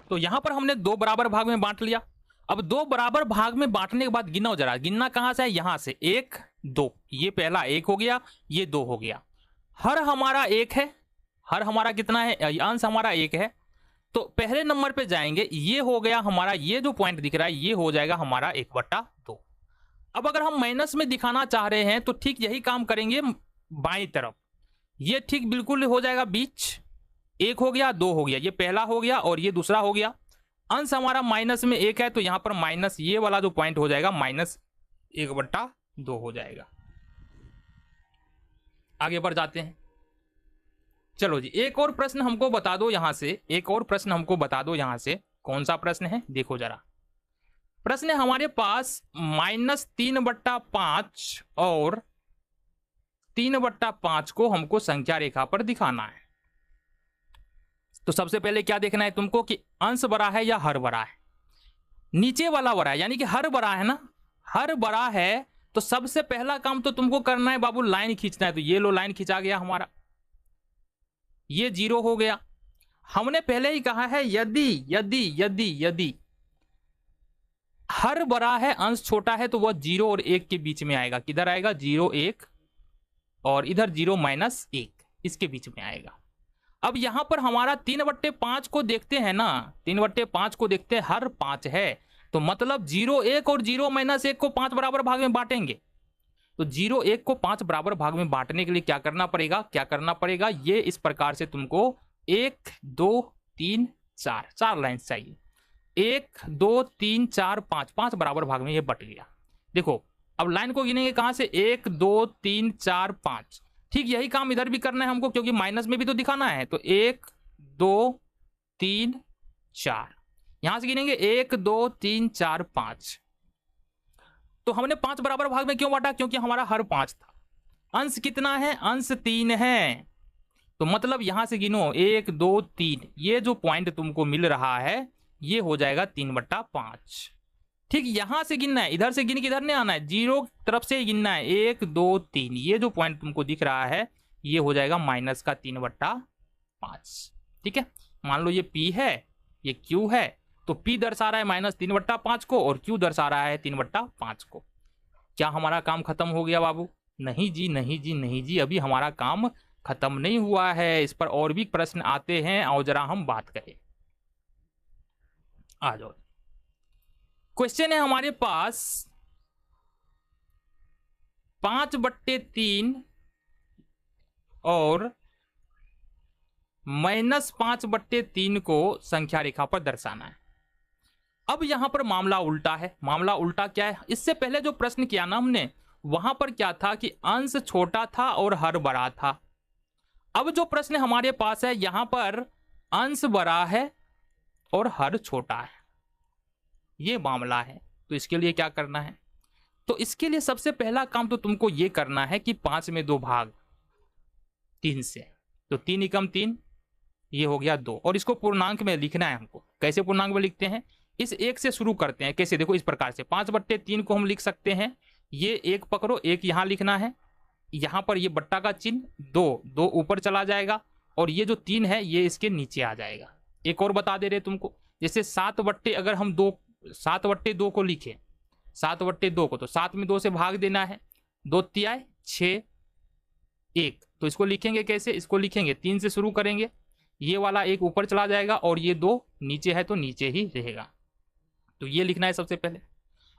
तो यहां पर हमने 2 बराबर भाग में बांट लिया। अब 2 बराबर भाग में बांटने के बाद गिनो जरा, गिनना कहां से है, यहां से 1 2, ये पहला 1 हो गया, ये 2 हो गया। हर हमारा 1 है, हर हमारा कितना है, अंश हमारा 1 है। तो पहले नंबर पे जाएंगे, ये हो गया हमारा, ये जो पॉइंट दिख रहा है ये हो जाएगा हमारा 1/2। अब अगर हम माइनस में दिखाना चाह रहे हैं तो ठीक यही काम करेंगे बाईं तरफ, ये ठीक बिल्कुल हो जाएगा बीच, 1 हो गया 2 हो गया, ये पहला हो गया और ये दूसरा हो गया। अंश हमारा माइनस में 1 है, तो यहां पर माइनस ये वाला जो पॉइंट हो जाएगा -1/2 हो जाएगा। आगे बढ़ जाते हैं। चलो जी, एक और प्रश्न हमको बता दो यहां से, एक और प्रश्न हमको बता दो यहां से। कौन सा प्रश्न है, देखो जरा। प्रश्न है हमारे पास -3/5 और 3/5 को हमको संख्या रेखा पर दिखाना है। तो सबसे पहले क्या देखना है तुमको कि अंश बड़ा है या हर बड़ा है। नीचे वाला बड़ा है, यानी कि हर बड़ा है ना, हर बड़ा है तो सबसे पहला काम तो तुमको करना है बाबू, लाइन खींचना है। तो ये लो लाइन खींचा गया हमारा, ये 0 हो गया। हमने पहले ही कहा है यदि यदि यदि यदि हर बड़ा है अंश छोटा है तो वह 0 और 1 के बीच में आएगा। किधर आएगा? 0 1 और इधर 0 -1 इसके बीच में आएगा। अब यहां पर हमारा 3/5 को देखते हैं ना, 3/5 को देखते हैं, हर 5 है तो मतलब 0 1 और 0 -1 को 5 बराबर भाग में बांटेंगे। तो 0 1 को 5 बराबर भाग में बांटने के लिए क्या करना पड़ेगा? क्या करना पड़ेगा? ये इस प्रकार से तुमको 1 2 3 4 4 लाइन चाहिए। 1 2 3 4 5 5 बराबर भाग में ये बट गया। देखो अब लाइन को गिनेंगे कहां से? 1 2 3 4 5। ठीक यही काम इधर भी करना है हमको, क्योंकि माइनस में भी तो दिखाना है। तो 1 2 3 4 यहां से गिनेंगे 1 2 3 4 5। तो हमने 5 बराबर भाग में क्यों बांटा? क्योंकि हमारा हर 5 था। अंश कितना है? अंश 3 है। तो मतलब यहां से गिनो 1 2 3, ये जो पॉइंट तुमको मिल रहा है ये हो जाएगा 3/5। ठीक यहां से गिनना है, इधर से गिन के इधर नहीं आना है, 0 तरफ से ही गिनना है। 1 2 3 ये जो पॉइंट तुमको दिख रहा है ये हो जाएगा माइनस का 3/5। ठीक है, मान लो ये P है, ये Q है, तो P दर्शा रहा है -3/5 को और Q दर्शा रहा है 3/5 को। क्या हमारा काम खत्म हो गया बाबू? नहीं जी, नहीं जी, नहीं जी, अभी हमारा काम खत्म नहीं हुआ है। इस पर और भी प्रश्न आते हैं और जरा हम बात करें। आ जाओ, क्वेश्चन है हमारे पास 5/3 और -5/3 को संख्या रेखा पर दर्शाना है। अब यहां पर मामला उल्टा है। मामला उल्टा क्या है? इससे पहले जो प्रश्न किया ना हमने, वहां पर क्या था कि अंश छोटा था और हर बड़ा था। अब जो प्रश्न हमारे पास है यहां पर अंश बड़ा है और हर छोटा है, ये मामला है। तो इसके लिए क्या करना है? तो इसके लिए सबसे पहला काम तो तुमको ये करना है कि 5 में 2 भाग 3 से, तो 3 एकम 3, ये हो गया 2, और इसको पूर्णांक में लिखना है हमको। कैसे पूर्णांक में लिखते हैं? इस 1 से शुरू करते हैं। कैसे? देखो इस प्रकार से 5/3 को हम लिख सकते हैं, ये 1 पकड़ो, 1 यहां लिखना है, यहां पर ये बट्टा का चिन्ह, 2 ऊपर चला जाएगा और ये जो 3 है ये इसके नीचे आ जाएगा। एक और बता दे रहे तुमको, जैसे 7/2 को लिखे, 7/2 को, तो 7 में 2 से भाग देना है, 2 तिहाई 6 1, तो इसको लिखेंगे कैसे? इसको लिखेंगे 3 से शुरू करेंगे, ये वाला 1 ऊपर चला जाएगा और ये 2 नीचे है तो नीचे ही रहेगा। तो ये लिखना है सबसे पहले।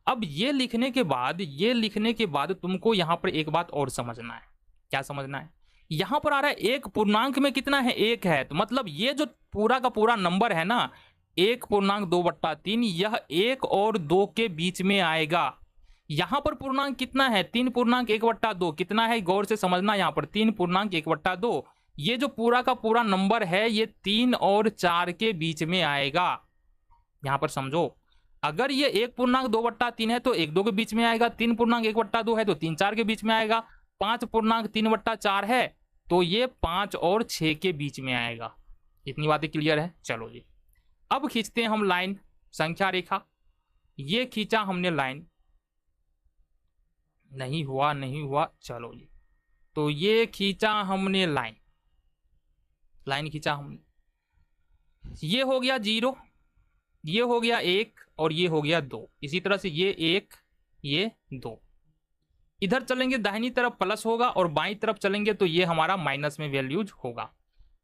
अब ये लिखने के बाद तुमको यहां पर एक बात और समझना है। क्या समझना है? यहां पर आ रहा है एक पूर्णांक में कितना है? 1 है, तो मतलब ये जो पूरा का पूरा नंबर है ना 1/2/3, यह 1 और 2 के बीच में आएगा। यहां पर पूर्णांक कितना है? 3/1/2। कितना है? गौर से समझना, यहां पर 3/1/2। ये जो पूरा का पूरा नंबर है ये 3 और 4 के बीच में आएगा। यहां पर समझो, अगर ये 1/2/3 है तो 1 2 के बीच में आएगा, 3/1/2 है तो 3 4 के बीच में आएगा, 5/3/4 है तो ये 5 और 6 के बीच में आएगा। इतनी बातें क्लियर है? चलो जी, अब खींचते हैं हम लाइन, संख्या रेखा। ये खींचा हमने लाइन, नहीं हुआ, चलो जी, तो ये खींचा हमने लाइन खींचा हमने, ये हो गया 0, ये हो गया 1 और ये हो गया 2। इसी तरह से ये 1 ये 2, इधर चलेंगे दाहिनी तरफ प्लस होगा और बाईं तरफ चलेंगे तो ये हमारा माइनस में वैल्यूज होगा।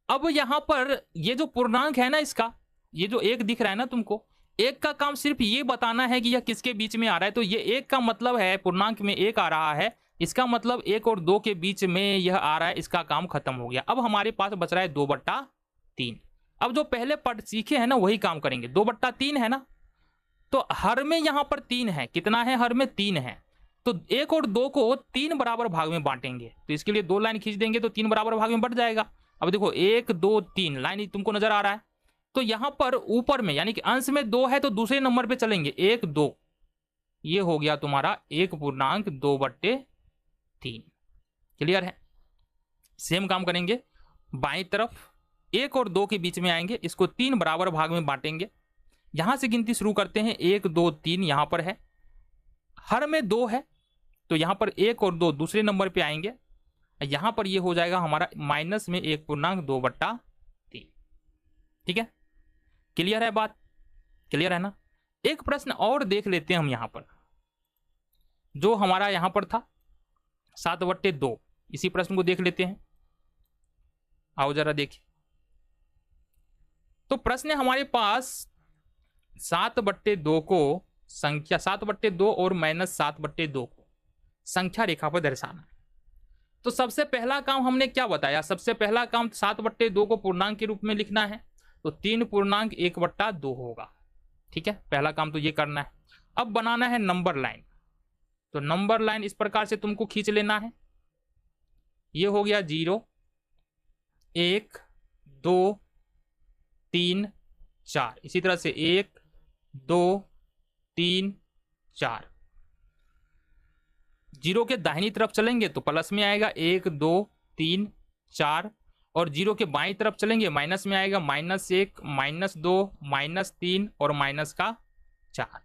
अब यहां पर ये जो पूर्णांक है ना, इसका ये जो 1 दिख रहा है ना तुमको, 1 का काम सिर्फ ये बताना है कि यह किसके बीच में आ रहा है। तो ये 1 का मतलब है, पूर्णांक में 1 आ रहा है, इसका मतलब 1 और 2 के बीच में यह आ रहा है, इसका काम खत्म हो गया। अब हमारे पास बच रहा है 2/3। अब जो पहले पढ़ सीखे हैं ना वही काम करेंगे। 2/3 है ना, तो हर में यहां पर 3 है। कितना है? हर में 3 है, तो 1 और 2 को 3 बराबर भाग में बांटेंगे। तो इसके लिए 2 लाइन खींच देंगे तो 3 बराबर भाग में बट जाएगा। अब देखो 1 2 3 लाइन तुमको नजर आ रहा है, तो यहां पर ऊपर में यानी कि अंश में 2 है तो दूसरे नंबर पे चलेंगे, 1 2, ये हो गया तुम्हारा 1/2/3। क्लियर है? सेम काम करेंगे, बाईं तरफ 1 और 2 के बीच में आएंगे, इसको 3 बराबर भाग में बांटेंगे। यहां से गिनती शुरू करते हैं, 1 2 3 यहां पर है, हर में 2 है तो यहाँ पर 1 और 2 दूसरे नंबर पे आएंगे, यहाँ पर ये हो जाएगा हमारा माइनस में 1/2/3। ठीक है, क्लियर है बात, क्लियर है ना। एक प्रश्न और देख लेते हैं हम यहाँ पर, जो हमारा यहाँ पर था 7/2, इसी प्रश्न को देख लेते हैं। आओ जरा देखिए, तो प्रश्न है हमारे पास 7/2 को संख्या 7/2 और -7/2 को संख्या रेखा पर दर्शाना। तो सबसे पहला काम हमने क्या बताया, सबसे पहला काम 7/2 को पूर्णांक के रूप में लिखना है, तो 3.1/2 होगा। ठीक है, पहला काम तो ये करना है। अब बनाना है नंबर लाइन, तो नंबर लाइन इस प्रकार से तुमको खींच लेना है। ये हो गया 0 1 2 3 4, इसी तरह से 1 2 3 4। 0 के दाहिनी तरफ चलेंगे तो प्लस में आएगा 1 2 3 4, और 0 के बाईं तरफ चलेंगे माइनस में आएगा -1 -2 -3 और -4।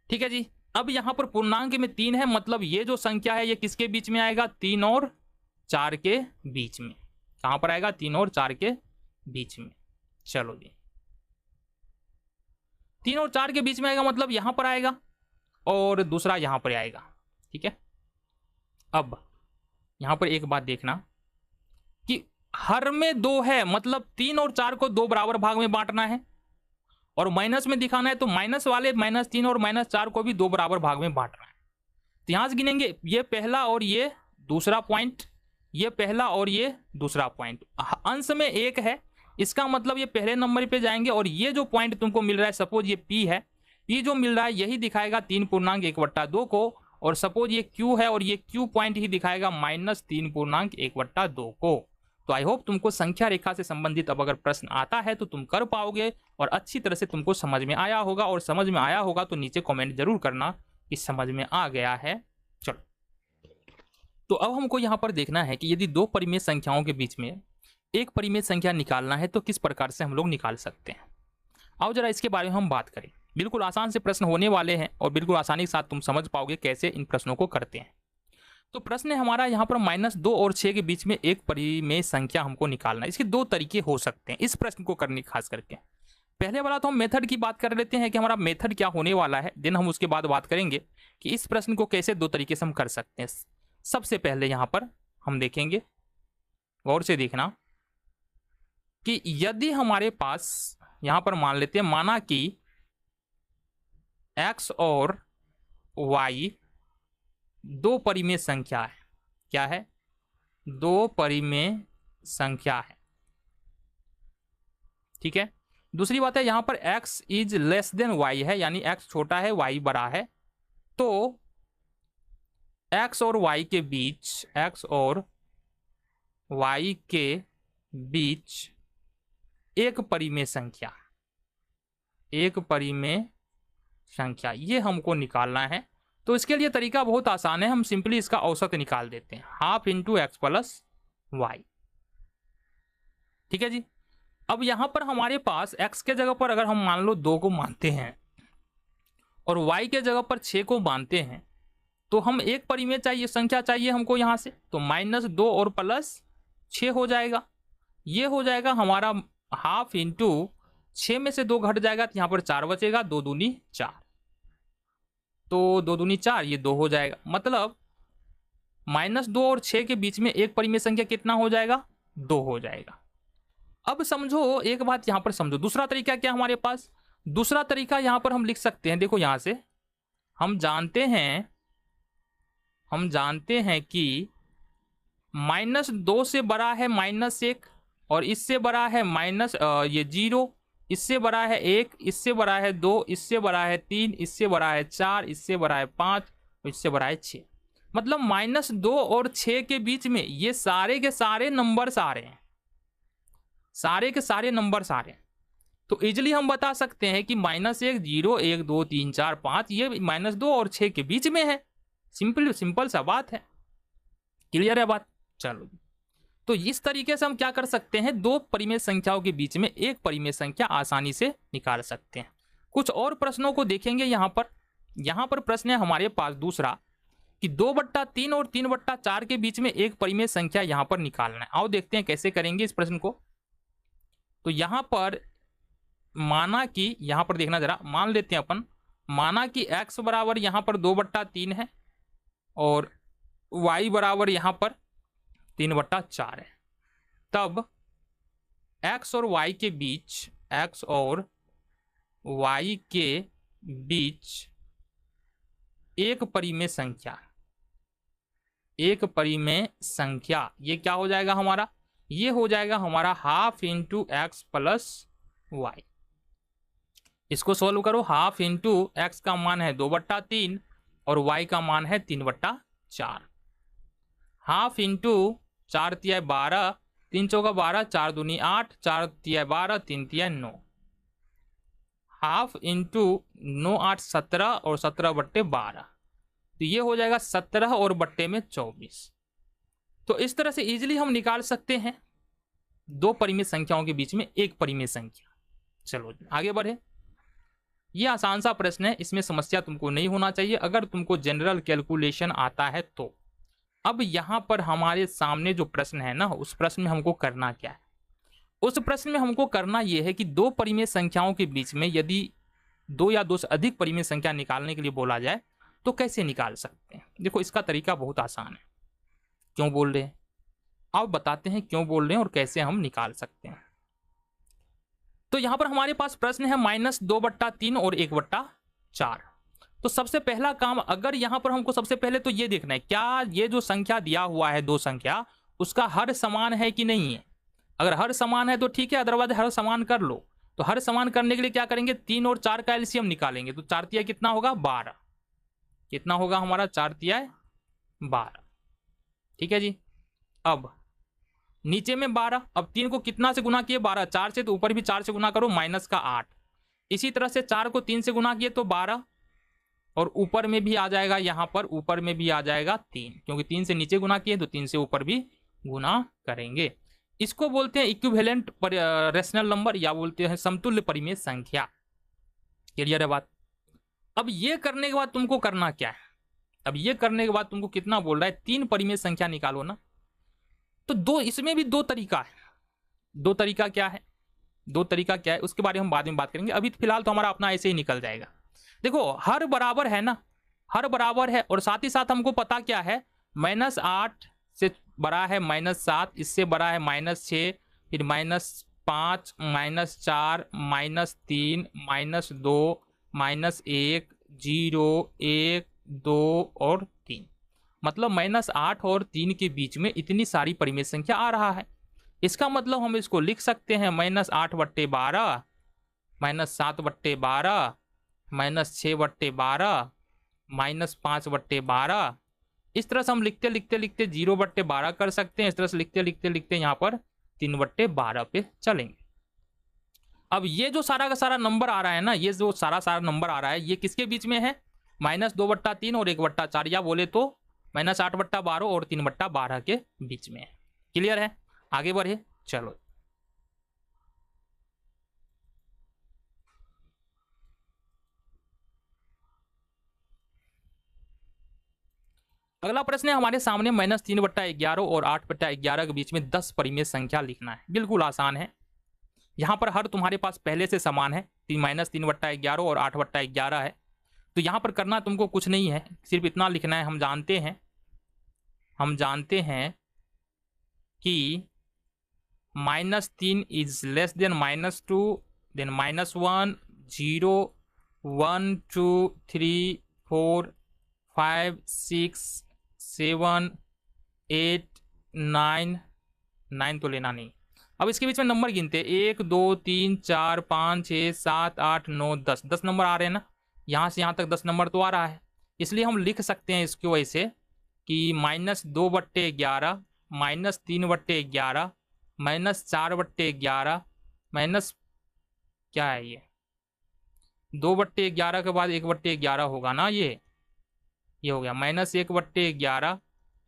ठीक है जी। अब यहां पर पूर्णांक में 3 है, मतलब ये जो संख्या है ये किसके बीच में आएगा, 3 और 4 के बीच में। कहां पर आएगा, 3 और 4 के बीच में। चलो जी, 3 और 4 के बीच में आएगा, मतलब यहां पर आएगा और दूसरा यहां पर आएगा। ठीक है, अब यहां पर एक बात देखना कि हर में 2 है, मतलब 3 और 4 को 2 बराबर भाग में बांटना है, और माइनस में दिखाना है तो माइनस वाले -3 और -4 को भी 2 बराबर भाग में बांटना है। तो यहां से गिनेंगे, ये पहला और ये दूसरा पॉइंट, ये पहला और ये दूसरा पॉइंट, अंश में 1 है, इसका मतलब ये पहले नंबर पे जाएंगे, और ये जो पॉइंट तुमको मिल रहा है, सपोज ये P है, P जो मिल रहा है यही दिखाएगा 3.1/2 को, और सपोज ये Q है और ये Q पॉइंट ही दिखाएगा -3.1/2 को। तो आई होप तुमको संख्या रेखा से संबंधित अब अगर प्रश्न आता है तो तुम कर पाओगे, और अच्छी तरह से तुमको समझ में आया होगा, और समझ में आया होगा तो नीचे कमेंट जरूर करना कि समझ में आ गया है। चलो, तो अब हमको यहाँ पर देखना है कि यदि 2 परिमेय संख्याओं के बीच में एक परिमेय संख्या निकालना है तो किस प्रकार से हम लोग निकाल सकते हैं। आओ जरा इसके बारे में हम बात करें। बिल्कुल आसान से प्रश्न होने वाले हैं, और बिल्कुल आसानी के साथ तुम समझ पाओगे कैसे इन प्रश्नों को करते हैं। तो प्रश्न है हमारा यहाँ पर -2 और 6 के बीच में एक परिमेय संख्या हमको निकालना है। इसके 2 तरीके हो सकते हैं इस प्रश्न को करने, खास करके पहले वाला तो हम मेथड की बात कर लेते हैं कि हमारा मेथड क्या होने वाला है, देन हम उसके बाद बात करेंगे कि इस प्रश्न को कैसे 2 तरीके से हम कर सकते हैं। सबसे पहले यहाँ पर हम देखेंगे, गौर से देखना, कि यदि हमारे पास यहाँ पर मान लेते हैं, माना कि x और y 2 परिमेय संख्या है। क्या है, 2 परिमेय संख्या है। ठीक है, दूसरी बात है यहाँ पर x is less than y है, यानी x छोटा है y बड़ा है, तो x और y के बीच, x और y के बीच एक परिमेय संख्या, एक परिमेय संख्या ये हमको निकालना है। तो इसके लिए तरीका बहुत आसान है, हम सिंपली इसका औसत निकाल देते हैं, ½ × x + y। ठीक है जी। अब यहां पर हमारे पास x के जगह पर अगर हम मान लो 2 को मानते हैं और y के जगह पर 6 को मानते हैं, तो हम एक परिमेय चाहिए संख्या चाहिए हमको यहां से, तो -2 और +6 हो जाएगा। ये हो जाएगा हमारा ½ × 6 में से 2 घट जाएगा तो यहाँ पर 4 बचेगा, 2 दूनी 4, तो 2 दूनी 4, ये 2 हो जाएगा। मतलब -2 और 6 के बीच में एक परिमेय संख्या कितना हो जाएगा, 2 हो जाएगा। अब समझो एक बात यहाँ पर समझो, दूसरा तरीका क्या हमारे पास, दूसरा तरीका यहाँ पर हम लिख सकते हैं। देखो यहाँ से हम जानते हैं कि -2 से बड़ा है -1, और इससे बड़ा है ये 0, इससे बड़ा है 1, इससे बड़ा है 2, इससे बड़ा है 3, इससे बड़ा है 4, इससे बड़ा है 5, इससे बड़ा है 6। मतलब -2 और 6 के बीच में ये सारे के सारे नंबर्स आ रहे हैं, सारे के सारे नंबर्स आ रहे हैं। तो इजिली हम बता सकते हैं कि -1 0 1 2 3 4 5 ये -2 और 6 के बीच में है। सिंपल सा बात है, क्लियर है बात। चलो, तो इस तरीके से हम क्या कर सकते हैं, 2 परिमेय संख्याओं के बीच में एक परिमेय संख्या आसानी से निकाल सकते हैं। कुछ और प्रश्नों को देखेंगे। यहाँ पर प्रश्न है हमारे पास दूसरा कि 2/3 और 3/4 के बीच में एक परिमेय संख्या यहां पर निकालना है। आओ देखते हैं कैसे करेंगे इस प्रश्न को। तो यहां पर माना कि, यहां पर देखना जरा, मान लेते हैं अपन, माना कि x बराबर यहां पर 2/3 है और y बराबर यहां पर 3/4 है। तब x और y के बीच, x और y के बीच एक परिमेय संख्या, एक परिमेय संख्या, ये क्या हो जाएगा हमारा, ये हो जाएगा हमारा half into x plus y. इसको सोल्व करो, हाफ इंटू एक्स का मान है 2/3 और वाई का मान है 3/4। हाफ इंटू 4 तिया 12, 3 चौका 12, 4 दूनी 8, 4 तिया 12, 3 तिया 9। हाफ इंटू 9 8 17 और 17/12, तो ये हो जाएगा 17 और बट्टे में 24। तो इस तरह से इजीली हम निकाल सकते हैं दो परिमेय संख्याओं के बीच में एक परिमेय संख्या। चलो आगे बढ़े। ये आसान सा प्रश्न है, इसमें समस्या तुमको नहीं होना चाहिए अगर तुमको जनरल कैलकुलेशन आता है तो। अब यहां पर हमारे सामने जो प्रश्न है ना, उस प्रश्न में हमको करना क्या है? उस प्रश्न में हमको करना यह है कि दो परिमेय संख्याओं के बीच में यदि दो या दो से अधिक परिमेय संख्या निकालने के लिए बोला जाए तो कैसे निकाल सकते हैं। देखो इसका तरीका बहुत आसान है। क्यों बोल रहे हैं, अब बताते हैं क्यों बोल रहे हैं और कैसे हम निकाल सकते हैं। तो यहां पर हमारे पास प्रश्न है -2/3 और 1/4। तो सबसे पहला काम, अगर यहां पर हमको सबसे पहले तो ये देखना है क्या ये जो संख्या दिया हुआ है, दो संख्या, उसका हर समान है कि नहीं है। अगर हर समान है तो ठीक है, अदरवाइज हर समान कर लो। तो हर समान करने के लिए क्या करेंगे, 3 और 4 का एलसीएम निकालेंगे। तो 4 तिया कितना होगा, 12। कितना होगा हमारा, 4 तिया 12। ठीक है जी। अब नीचे में 12, अब 3 को कितना से गुना किए, 12, 4 से, तो ऊपर भी 4 से गुना करो, माइनस का 8। इसी तरह से 4 को 3 से गुना किए तो 12, और ऊपर में भी आ जाएगा, यहां पर ऊपर में भी आ जाएगा 3, क्योंकि 3 से नीचे गुना किए तो 3 से ऊपर भी गुना करेंगे। इसको बोलते हैं इक्विवेलेंट रेशनल नंबर, या बोलते हैं समतुल्य परिमेय संख्या। क्लियर है बात। अब ये करने के बाद तुमको करना क्या है, अब ये करने के बाद तुमको कितना बोल रहा है, 3 परिमेय संख्या निकालो ना। तो दो, इसमें भी दो तरीका है। दो तरीका क्या है, दो तरीका क्या है उसके बारे में हम बाद में बात करेंगे। अभी फिलहाल तो हमारा अपना ऐसे ही निकल जाएगा। देखो हर बराबर है ना, हर बराबर है, और साथ ही साथ हमको पता क्या है, -8 से बड़ा है -7, इससे बड़ा है -6, फिर -5, -4, -3, -2, -1, 0, 1, 2 और 3। मतलब -8 और 3 के बीच में इतनी सारी परिमेय संख्या आ रहा है। इसका मतलब हम इसको लिख सकते हैं -8/12, -7/12, -6/12, -5/12। इस तरह से हम लिखते लिखते लिखते 0/12 कर सकते हैं। इस तरह से लिखते लिखते लिखते यहाँ पर 3/12 पे चलेंगे। अब ये जो सारा का सारा नंबर आ रहा है ना, ये जो सारा नंबर आ रहा है, ये किसके बीच में है, -2/3 और 1/4, या बोले तो -8/12 और 3/12 के बीच में है। क्लियर है, आगे बढ़े। चलो अगला प्रश्न है हमारे सामने, -3/11 और 8/11 के बीच में 10 परिमेय संख्या लिखना है। बिल्कुल आसान है। यहां पर हर तुम्हारे पास पहले से समान है, -3/11 और 8/11 है। तो यहां पर करना तुमको कुछ नहीं है, सिर्फ इतना लिखना है। हम जानते हैं कि -3 इज लेस देन -2, देन -1, 0, 1, 2, 3, 4, 5, 6, 7, 8, 9 तो लेना नहीं। अब इसके बीच में नंबर गिनते, 1, 2, 3, 4, 5, 6, 7, 8, 9, 10। 10 नंबर आ रहे हैं ना, यहाँ से यहाँ तक 10 नंबर तो आ रहा है। इसलिए हम लिख सकते हैं इसको ऐसे कि -2/11, -3/11, -4/11, माइनस क्या है ये, 2/11 के बाद 1/11 होगा ना, ये हो गया -1/11,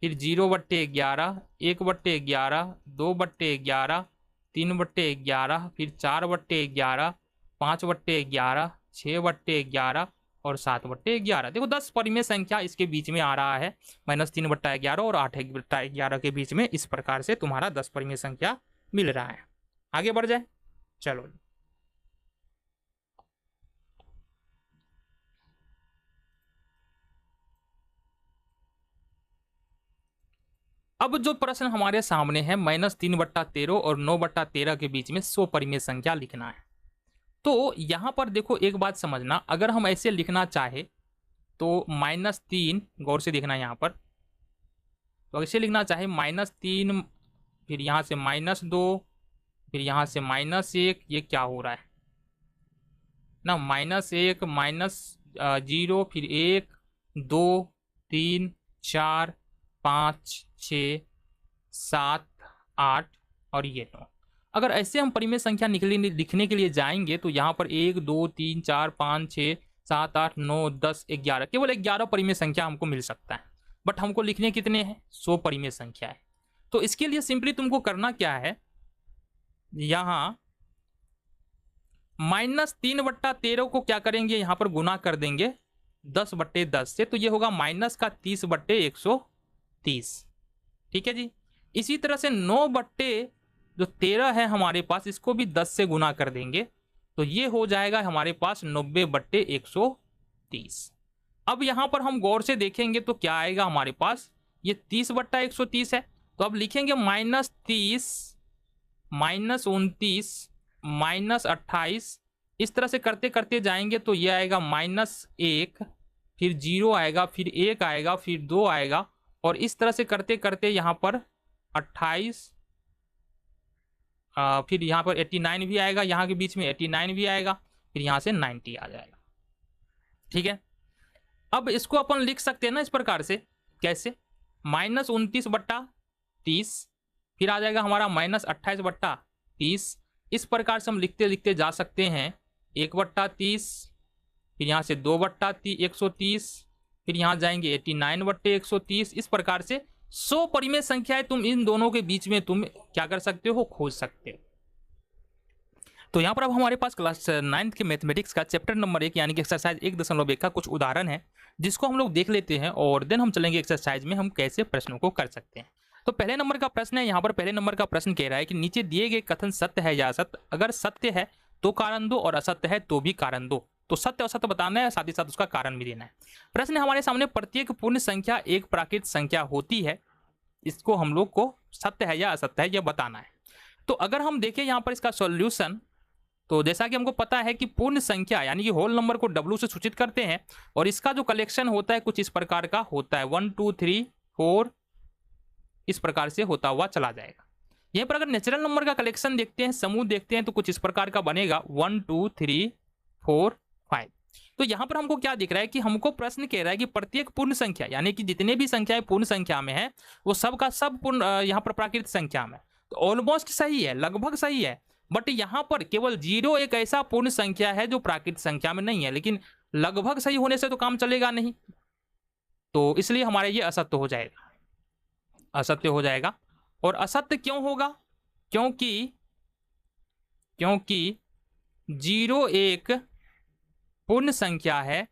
फिर 0/11, 1/11, 2/11, 3/11, फिर 4/11, 5/11, 6/11, और 7/11। देखो 10 परिमेय संख्या इसके बीच में आ रहा है, -3/11 और 8/11 के बीच में इस प्रकार से तुम्हारा 10 परिमेय संख्या मिल रहा है। आगे बढ़ जाए, चलो। अब जो प्रश्न हमारे सामने है, -3/13 और 9/13 के बीच में 100 परिमेय संख्या लिखना है। तो यहां पर देखो एक बात समझना, अगर हम ऐसे लिखना चाहे तो -3, गौर से देखना यहाँ पर, तो ऐसे लिखना चाहे -3, फिर यहाँ से -2, फिर यहाँ से -1, ये क्या हो रहा है ना, -1, -0, फिर 1, 2, 3, 4, 5, 6, 7, 8 और ये 9। अगर ऐसे हम परिमेय संख्या लिखने के लिए जाएंगे तो यहाँ पर 1, 2, 3, 4, 5, 6, 7, 8, 9, 10, 11, केवल 11 परिमेय संख्या हमको मिल सकता है। बट हमको लिखने कितने हैं, 100 परिमेय संख्या है। तो इसके लिए सिंपली तुमको करना क्या है, यहाँ -3/13 को क्या करेंगे, यहाँ पर गुना कर देंगे 10/10 से, तो ये होगा -30/130। ठीक है जी। इसी तरह से 9/13 है हमारे पास, इसको भी 10 से गुना कर देंगे, तो ये हो जाएगा हमारे पास 90/130। अब यहां पर हम गौर से देखेंगे तो क्या आएगा हमारे पास, ये 30/130 है। तो अब लिखेंगे -30, -29, -28, इस तरह से करते करते जाएंगे तो ये आएगा -1, फिर 0 आएगा, फिर 1 आएगा, फिर 2 आएगा, और इस तरह से करते करते यहाँ पर 28, फिर यहाँ पर 89 भी आएगा, यहाँ के बीच में 89 भी आएगा, फिर यहाँ से 90 आ जाएगा। ठीक है। अब इसको अपन लिख सकते हैं ना इस प्रकार से, कैसे, -29/30, फिर आ जाएगा हमारा -28/30। इस प्रकार से हम लिखते लिखते जा सकते हैं 1/30, फिर यहाँ से 2/130, फिर यहाँ जाएंगे 89/130। इस प्रकार से 100 परिमेय संख्याएं तुम इन दोनों के बीच में तुम क्या कर सकते हो, खोज सकते हो। तो यहाँ पर अब हमारे पास क्लास 9th के मैथमेटिक्स का चैप्टर नंबर 1 यानी कि एक्सरसाइज 1.1 का कुछ उदाहरण है, जिसको हम लोग देख लेते हैं और देन हम चलेंगे एक्सरसाइज में हम कैसे प्रश्नों को कर सकते हैं। तो पहले नंबर का प्रश्न है, यहाँ पर पहले नंबर का प्रश्न कह रहा है कि नीचे दिए गए कथन सत्य है या असत्य, अगर सत्य है तो कारण दो और असत्य है तो भी कारण दो। तो सत्य और असत्य बताना है, साथ ही साथ उसका कारण भी देना है। प्रश्न हमारे सामने, प्रत्येक पूर्ण संख्या एक प्राकृत संख्या होती है, इसको हम लोग को सत्य है या असत्य है यह बताना है। तो अगर हम देखें यहाँ पर इसका सॉल्यूशन, तो जैसा कि हमको पता है कि पूर्ण संख्या यानी कि होल नंबर को W से सूचित करते हैं, और इसका जो कलेक्शन होता है कुछ इस प्रकार का होता है, 1 2 3 4, इस प्रकार से होता हुआ चला जाएगा। यहीं पर अगर नेचुरल नंबर का कलेक्शन देखते हैं, समूह देखते हैं, तो कुछ इस प्रकार का बनेगा 1 2 3 4 5। तो यहाँ पर हमको क्या दिख रहा है कि हमको प्रश्न कह रहा है कि प्रत्येक पूर्ण संख्या यानी कि जितने भी संख्याएं पूर्ण संख्या में है वो सब का सब पूर्ण यहाँ पर प्राकृत संख्या में, तो ऑलमोस्ट सही है, लगभग सही है। बट यहाँ पर केवल 0 एक ऐसा पूर्ण संख्या है जो प्राकृत संख्या में नहीं है, लेकिन लगभग सही होने से तो काम चलेगा नहीं, तो इसलिए हमारे ये असत्य हो जाएगा, असत्य हो जाएगा। और असत्य क्यों होगा, क्योंकि 0 एक पूर्ण संख्या है,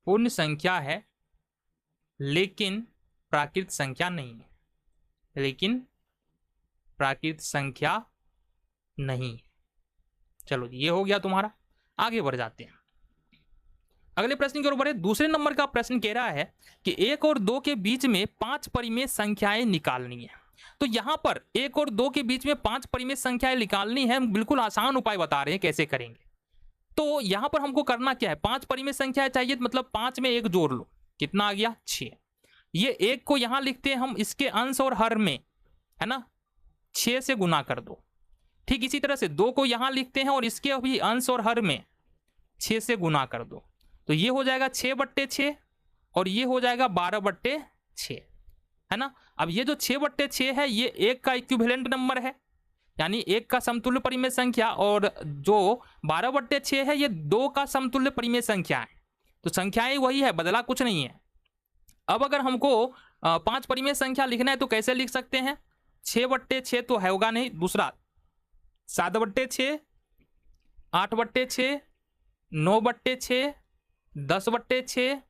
पूर्ण संख्या है लेकिन प्राकृत संख्या नहीं है, लेकिन प्राकृत संख्या नहीं। चलो ये हो गया तुम्हारा। आगे बढ़ जाते हैं, अगले प्रश्न की ओर बढ़े। दूसरे नंबर का प्रश्न कह रहा है कि 1 और 2 के बीच में 5 परिमेय संख्याएं निकालनी है। तो यहां पर 1 और 2 के बीच में 5 परिमेय संख्याएं निकालनी है, हम बिल्कुल आसान उपाय बता रहे हैं कैसे करेंगे। तो यहां पर हमको करना क्या है, 5 परिमेय संख्याएं चाहिए, मतलब 5 में 1 जोड़ लो, कितना आ गया 6। ये 1 को यहां लिखते हैं हम इसके अंश और हर में, है ना, 6 से गुना कर दो। ठीक इसी तरह से 2 को यहां लिखते हैं और इसके भी अंश और हर में 6 से गुना कर दो, तो ये हो जाएगा 6/6 और ये हो जाएगा 12/6, है ना। अब ये जो 6/6 है ये 1 का इक्विवेलेंट नंबर है, यानी 1 का समतुल्य परिमेय संख्या, और जो 12/6 है ये 2 का समतुल्य परिमेय संख्या है। तो संख्याएं वही है, बदला कुछ नहीं है। अब अगर हमको 5 परिमेय संख्या लिखना है तो कैसे लिख सकते हैं, 6/6 तो होगा नहीं, दूसरा 7/6, 8/6, 9/6, 10/6,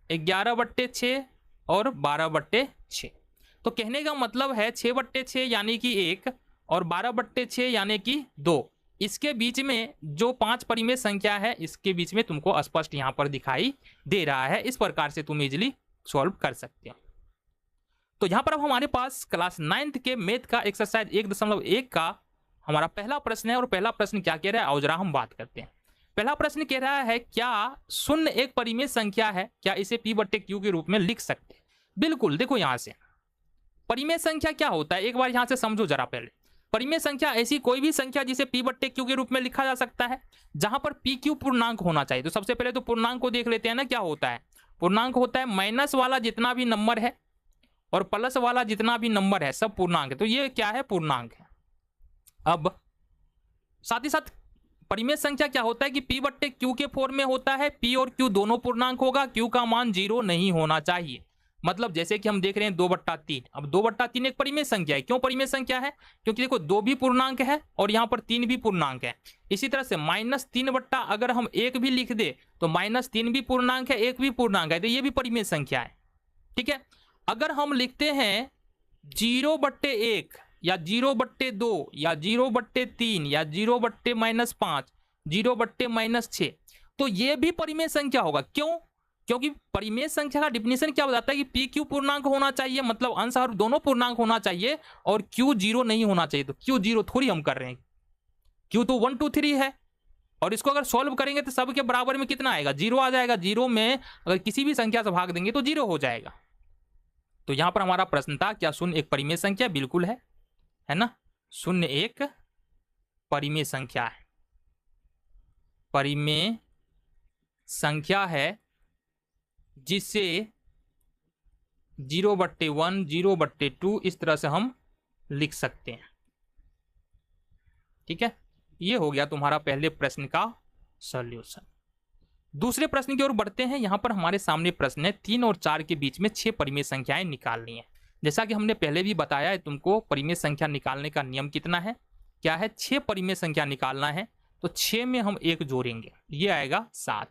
11/6 और 12/6। तो कहने का मतलब है 6/6 यानी कि 1 और 12/6 यानी कि 2। इसके बीच में जो 5 परिमेय संख्या है इसके बीच में तुमको स्पष्ट यहाँ पर दिखाई दे रहा है। इस प्रकार से तुम इजिली सॉल्व कर सकते हो। तो यहाँ पर अब हमारे पास क्लास 9th के मैथ का एक्सरसाइज 1.1 का हमारा पहला प्रश्न है। और पहला प्रश्न क्या कह रहा है, आओ जरा हम बात करते हैं। पहला प्रश्न कह रहा है क्या शून्य एक परिमेय संख्या है, क्या इसे p/q के रूप में लिख सकते हैं। बिल्कुल, देखो यहां से परिमेय संख्या क्या होता है एक बार यहां से समझो जरा। पहले परिमेय संख्या ऐसी कोई भी संख्या जिसे p/q के रूप में लिखा जा सकता है, जहां पर pq पूर्णांक होना चाहिए। तो सबसे पहले तो पूर्णांक को देख लेते हैं ना, क्या होता है। पूर्णांक होता है माइनस वाला जितना भी नंबर है और प्लस वाला जितना भी नंबर है सब पूर्णांक है। तो ये क्या है, पूर्णांक है। अब साथ ही साथ परिमेय संख्या क्या होता है कि p/q के फॉर्म में होता है। p और q दोनों पूर्णांक होगा, q का मान 0 नहीं होना चाहिए। मतलब जैसे कि हम देख रहे हैं 2/3। अब 2/3 एक परिमेय संख्या है। क्यों परिमेय संख्या है, क्योंकि देखो 2 भी पूर्णांक है और यहाँ पर 3 भी पूर्णांक है। इसी तरह से -3 अगर हम 1 भी लिख दे तो -3 भी पूर्णांक है, 1 भी पूर्णांक है, तो ये भी परिमेय संख्या है। ठीक है। अगर हम लिखते हैं 0/1 या 0/2 या 0/3 या 0/-5, 0/-6, तो ये भी परिमेय संख्या होगा। क्यों, क्योंकि परिमेय संख्या का डिफिनेशन क्या बताता है कि pq पूर्णांक होना चाहिए, मतलब अंश और दोनों पूर्णांक होना चाहिए, और q 0 नहीं होना चाहिए। तो q 0 थोड़ी हम कर रहे हैं, q तो 1 2 3 है। और इसको अगर सॉल्व करेंगे तो सबके बराबर में कितना आएगा, 0 आ जाएगा। 0 में अगर किसी भी संख्या से भाग देंगे तो 0 हो जाएगा। तो यहां पर हमारा प्रश्न था क्या शून्य एक परिमेय संख्या, बिल्कुल है ना। शून्य एक परिमेय संख्या है, परिमेय संख्या है जिसे 0/1, 0/2 इस तरह से हम लिख सकते हैं। ठीक है, ये हो गया तुम्हारा पहले प्रश्न का सॉल्यूशन। दूसरे प्रश्न की ओर बढ़ते हैं। यहां पर हमारे सामने प्रश्न है 3 और 4 के बीच में 6 परिमेय संख्याएं निकालनी है। जैसा कि हमने पहले भी बताया है तुमको, परिमेय संख्या निकालने का नियम कितना है, क्या है, 6 परिमेय संख्या निकालना है। तो 6 में हम 1 जोड़ेंगे, ये आएगा 7।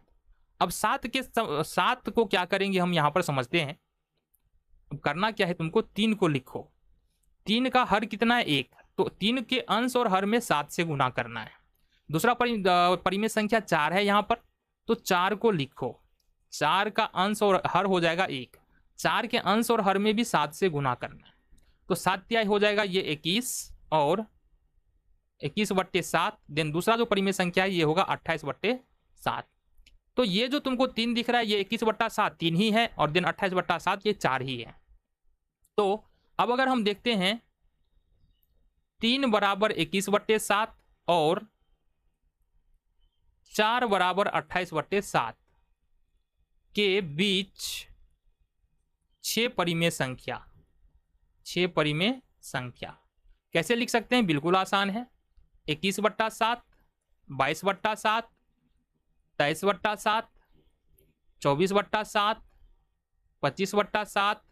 अब 7 को क्या करेंगे हम यहां पर समझते हैं। अब करना क्या है, तुमको 3 को लिखो। 3 का हर कितना है, 1, तो 3 के अंश और हर में 7 से गुना करना है। दूसरा परिमेय संख्या 4 है यहाँ पर, तो 4 को लिखो। 4 का अंश और हर हो जाएगा 1, 4 के अंश और हर में भी 7 से गुना करना है। तो 7 तिहाई हो जाएगा ये 21 और 21/7। देन दूसरा जो परिमेय संख्या है ये होगा 28/7। तो ये जो तुमको 3 दिख रहा है ये 21/7 3 ही है, और देन 28/7 ये 4 ही है। तो अब अगर हम देखते हैं 3 बराबर 21/7 और 4 बराबर 28/7 के बीच 6 परिमेय संख्या, 6 परिमेय संख्या कैसे लिख सकते हैं, बिल्कुल आसान है। 21/7, 22/7, 23/7, 24/7, 25/7,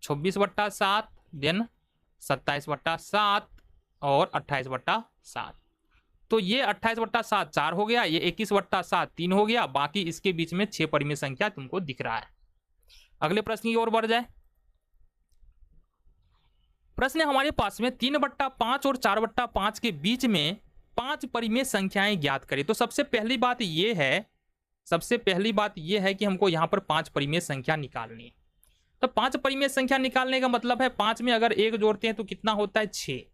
26/7, देन 27/7 और 28/7। तो ये 28/7 4 हो गया, ये 21/7 3 हो गया, बाकी इसके बीच में 6 परिमेय संख्या तुमको दिख रहा है। अगले प्रश्न की ओर बढ़ जाए। प्रश्न है हमारे पास में 3/5 और 4/5 के बीच में 5 परिमेय संख्याएं ज्ञात करें। तो सबसे पहली बात यह है कि हमको यहां पर 5 परिमेय संख्या निकालनी है। तो 5 परिमेय संख्या निकालने का मतलब है 5 में अगर 1 जोड़ते हैं तो कितना होता है, 6।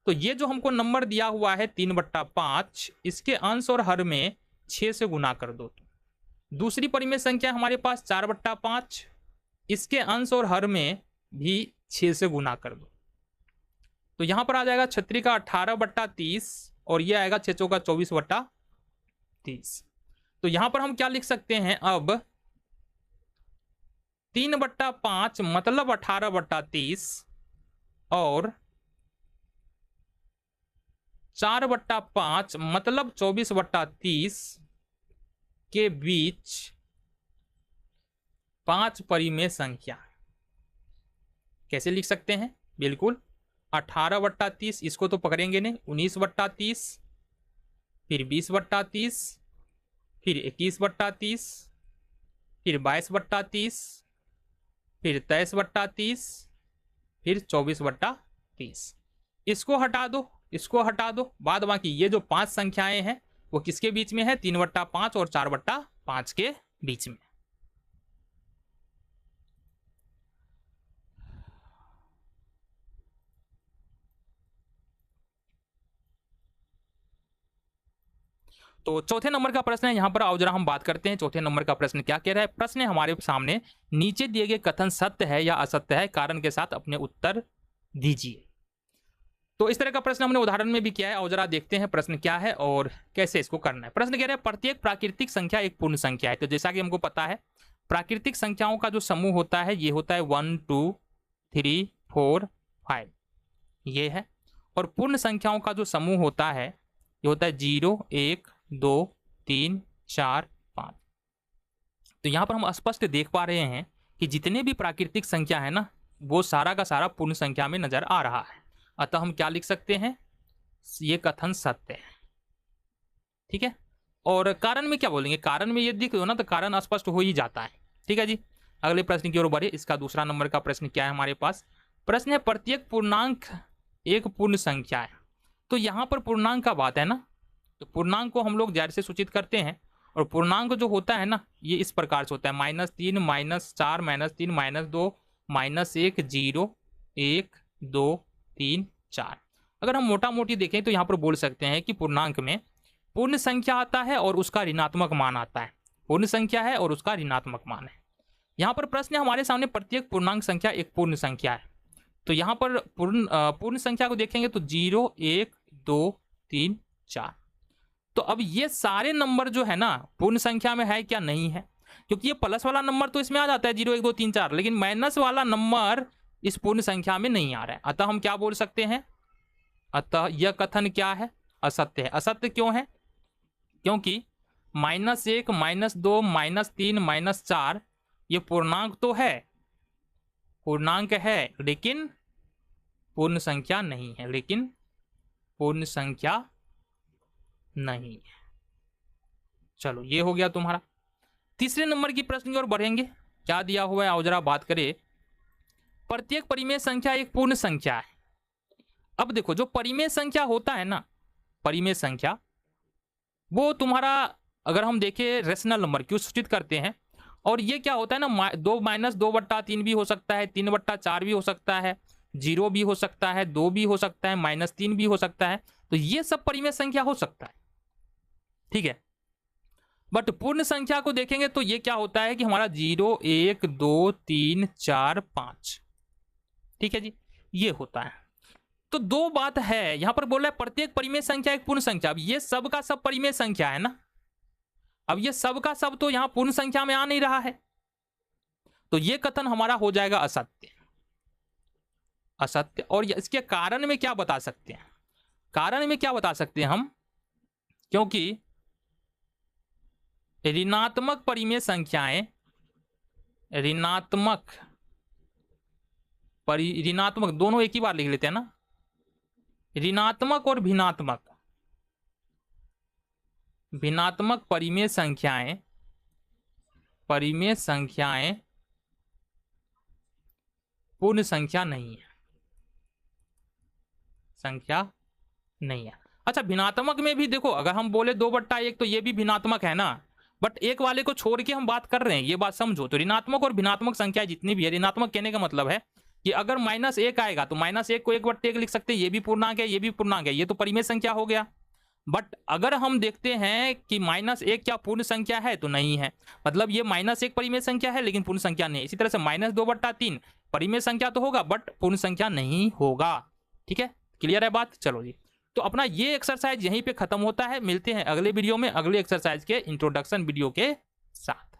तो ये जो हमको नंबर दिया हुआ है 3/5, इसके अंश और हर में 6 से गुना कर दो। दूसरी परिमेय संख्या हमारे पास 4/5, इसके अंश और हर में भी 6 से गुना कर दो। तो यहां पर आ जाएगा 6 का 18/30 और ये आएगा 6 चौका 24/30। तो यहां पर हम क्या लिख सकते हैं, अब 3/5 मतलब 18/30 और 4/5 मतलब 24/30 के बीच 5 परिमेय संख्या कैसे लिख सकते हैं, बिल्कुल 18/30 इसको तो पकड़ेंगे नहीं, 19/30, फिर 20/30, फिर 21/30, फिर 22/30, फिर 23/30, फिर 24/30। इसको हटा दो, इसको हटा दो, बाद बाकी ये जो 5 संख्याएं हैं वो किसके बीच में है? 3/5 और 4/5 के बीच में। तो चौथे नंबर का प्रश्न है, यहां पर आओ जरा हम बात करते हैं चौथे नंबर का प्रश्न क्या कह रहा है। प्रश्न है हमारे सामने, नीचे दिए गए कथन सत्य है या असत्य है, कारण के साथ अपने उत्तर दीजिए। तो इस तरह का प्रश्न हमने उदाहरण में भी किया है, और जरा देखते हैं प्रश्न क्या है और कैसे इसको करना है। प्रश्न कह रहे हैं प्रत्येक प्राकृतिक संख्या एक पूर्ण संख्या है। तो जैसा कि हमको पता है प्राकृतिक संख्याओं का जो समूह होता है ये होता है 1 2 3 4 5, ये है। और पूर्ण संख्याओं का जो समूह होता है ये होता है 0 1 2 3 4 5। तो यहां पर हम स्पष्ट देख पा रहे हैं कि जितने भी प्राकृतिक संख्या है ना वो सारा का सारा पूर्ण संख्या में नजर आ रहा है। अतः हम क्या लिख सकते हैं? ये कथन सत्य है। ठीक है। और कारण में क्या बोलेंगे? कारण में ये दिख दो ना तो कारण स्पष्ट हो ही जाता है। ठीक है जी। अगले प्रश्न की ओर बढ़े। इसका दूसरा नंबर का प्रश्न क्या है हमारे पास? प्रश्न है प्रत्येक पूर्णांक एक पूर्ण संख्या है। तो यहां पर पूर्णांक का बात है ना, तो पूर्णांक को हम लोग जाहिर से सूचित करते हैं। और पूर्णांक जो होता है ना ये इस प्रकार से होता है -3 -4 -3 -2 -1 0 1 2 3 4। अगर हम मोटा मोटी देखें तो यहां पर बोल सकते हैं कि पूर्णांक में पूर्ण संख्या आता है और उसका ऋणात्मक मान आता है। पूर्ण संख्या है और उसका ऋणात्मक मान है। यहां पर प्रश्न हमारे सामने प्रत्येक पूर्णांक संख्या एक पूर्ण संख्या है। तो यहां पर पूर्ण संख्या को देखेंगे तो 0 1 2 3 4। तो अब ये सारे नंबर जो है ना पूर्ण संख्या में है क्या? नहीं है, क्योंकि ये प्लस वाला नंबर तो इसमें आ जाता है 0 1 2 3 4, लेकिन माइनस वाला नंबर इस पूर्ण संख्या में नहीं आ रहा है। अतः हम क्या बोल सकते हैं? अतः यह कथन क्या है? असत्य है। असत्य क्यों है? क्योंकि -1 -2 -3 -4 ये पूर्णांक तो है, पूर्णांक है लेकिन पूर्ण संख्या नहीं है, लेकिन पूर्ण संख्या नहीं है। चलो ये हो गया तुम्हारा। तीसरे नंबर की प्रश्न की ओर बढ़ेंगे। क्या दिया हुआ है आओ जरा बात करें। प्रत्येक परिमेय संख्या एक पूर्ण संख्या है। अब देखो जो परिमेय संख्या होता है ना, परिमेय संख्या वो तुम्हारा अगर हम देखें रेशनल नंबर क्यों सूचित करते हैं। और ये क्या होता है ना 2 -2/3 भी हो सकता है, 3/4 भी हो सकता है, 0 भी हो सकता है, 2 भी हो सकता है, -3 भी हो सकता है। तो ये सब परिमेय संख्या हो सकता है। ठीक है। बट पूर्ण संख्या को देखेंगे तो ये क्या होता है कि हमारा 0 1 2 3 4 5। ठीक है जी, ये होता है। तो दो बात है यहां पर बोल रहा है प्रत्येक परिमेय संख्या एक पूर्ण संख्या। अब ये सब का सब परिमेय संख्या है ना, अब ये सब का सब तो यहां पूर्ण संख्या में आ नहीं रहा है। तो ये कथन हमारा हो जाएगा असत्य। असत्य। और इसके कारण में क्या बता सकते हैं? कारण में क्या बता सकते हैं हम? क्योंकि ऋणात्मक परिमेय संख्याएं, ऋणात्मक दोनों एक ही बार लिख लेते हैं ना, ऋणात्मक और भिन्नात्मक, भिन्नात्मक परिमेय संख्याएं, परिमेय संख्याएं पूर्ण संख्या नहीं है, संख्या नहीं है। अच्छा भिन्नात्मक में भी देखो अगर हम बोले 2/1 तो ये भी भिन्नात्मक है ना, बट एक वाले को छोड़ के हम बात कर रहे हैं, ये बात समझो। तो ऋणात्मक और भिन्नात्मक संख्या जितनी भी है, ऋणात्मक कहने का मतलब है कि अगर -1 आएगा तो -1 को 1/1 लिख सकते हैं, ये भी पूर्णांक है, ये भी पूर्णांक है, ये तो परिमेय संख्या हो गया। बट अगर हम देखते हैं कि -1 क्या पूर्ण संख्या है? तो नहीं है, मतलब ये -1 परिमेय संख्या है लेकिन पूर्ण संख्या नहीं। इसी तरह से -2/3 परिमेय संख्या तो होगा बट पूर्ण संख्या नहीं होगा। ठीक है, क्लियर है बात? चलो जी, तो अपना ये एक्सरसाइज यहीं पे खत्म होता है। मिलते हैं अगले वीडियो में अगले एक्सरसाइज के इंट्रोडक्शन वीडियो के साथ।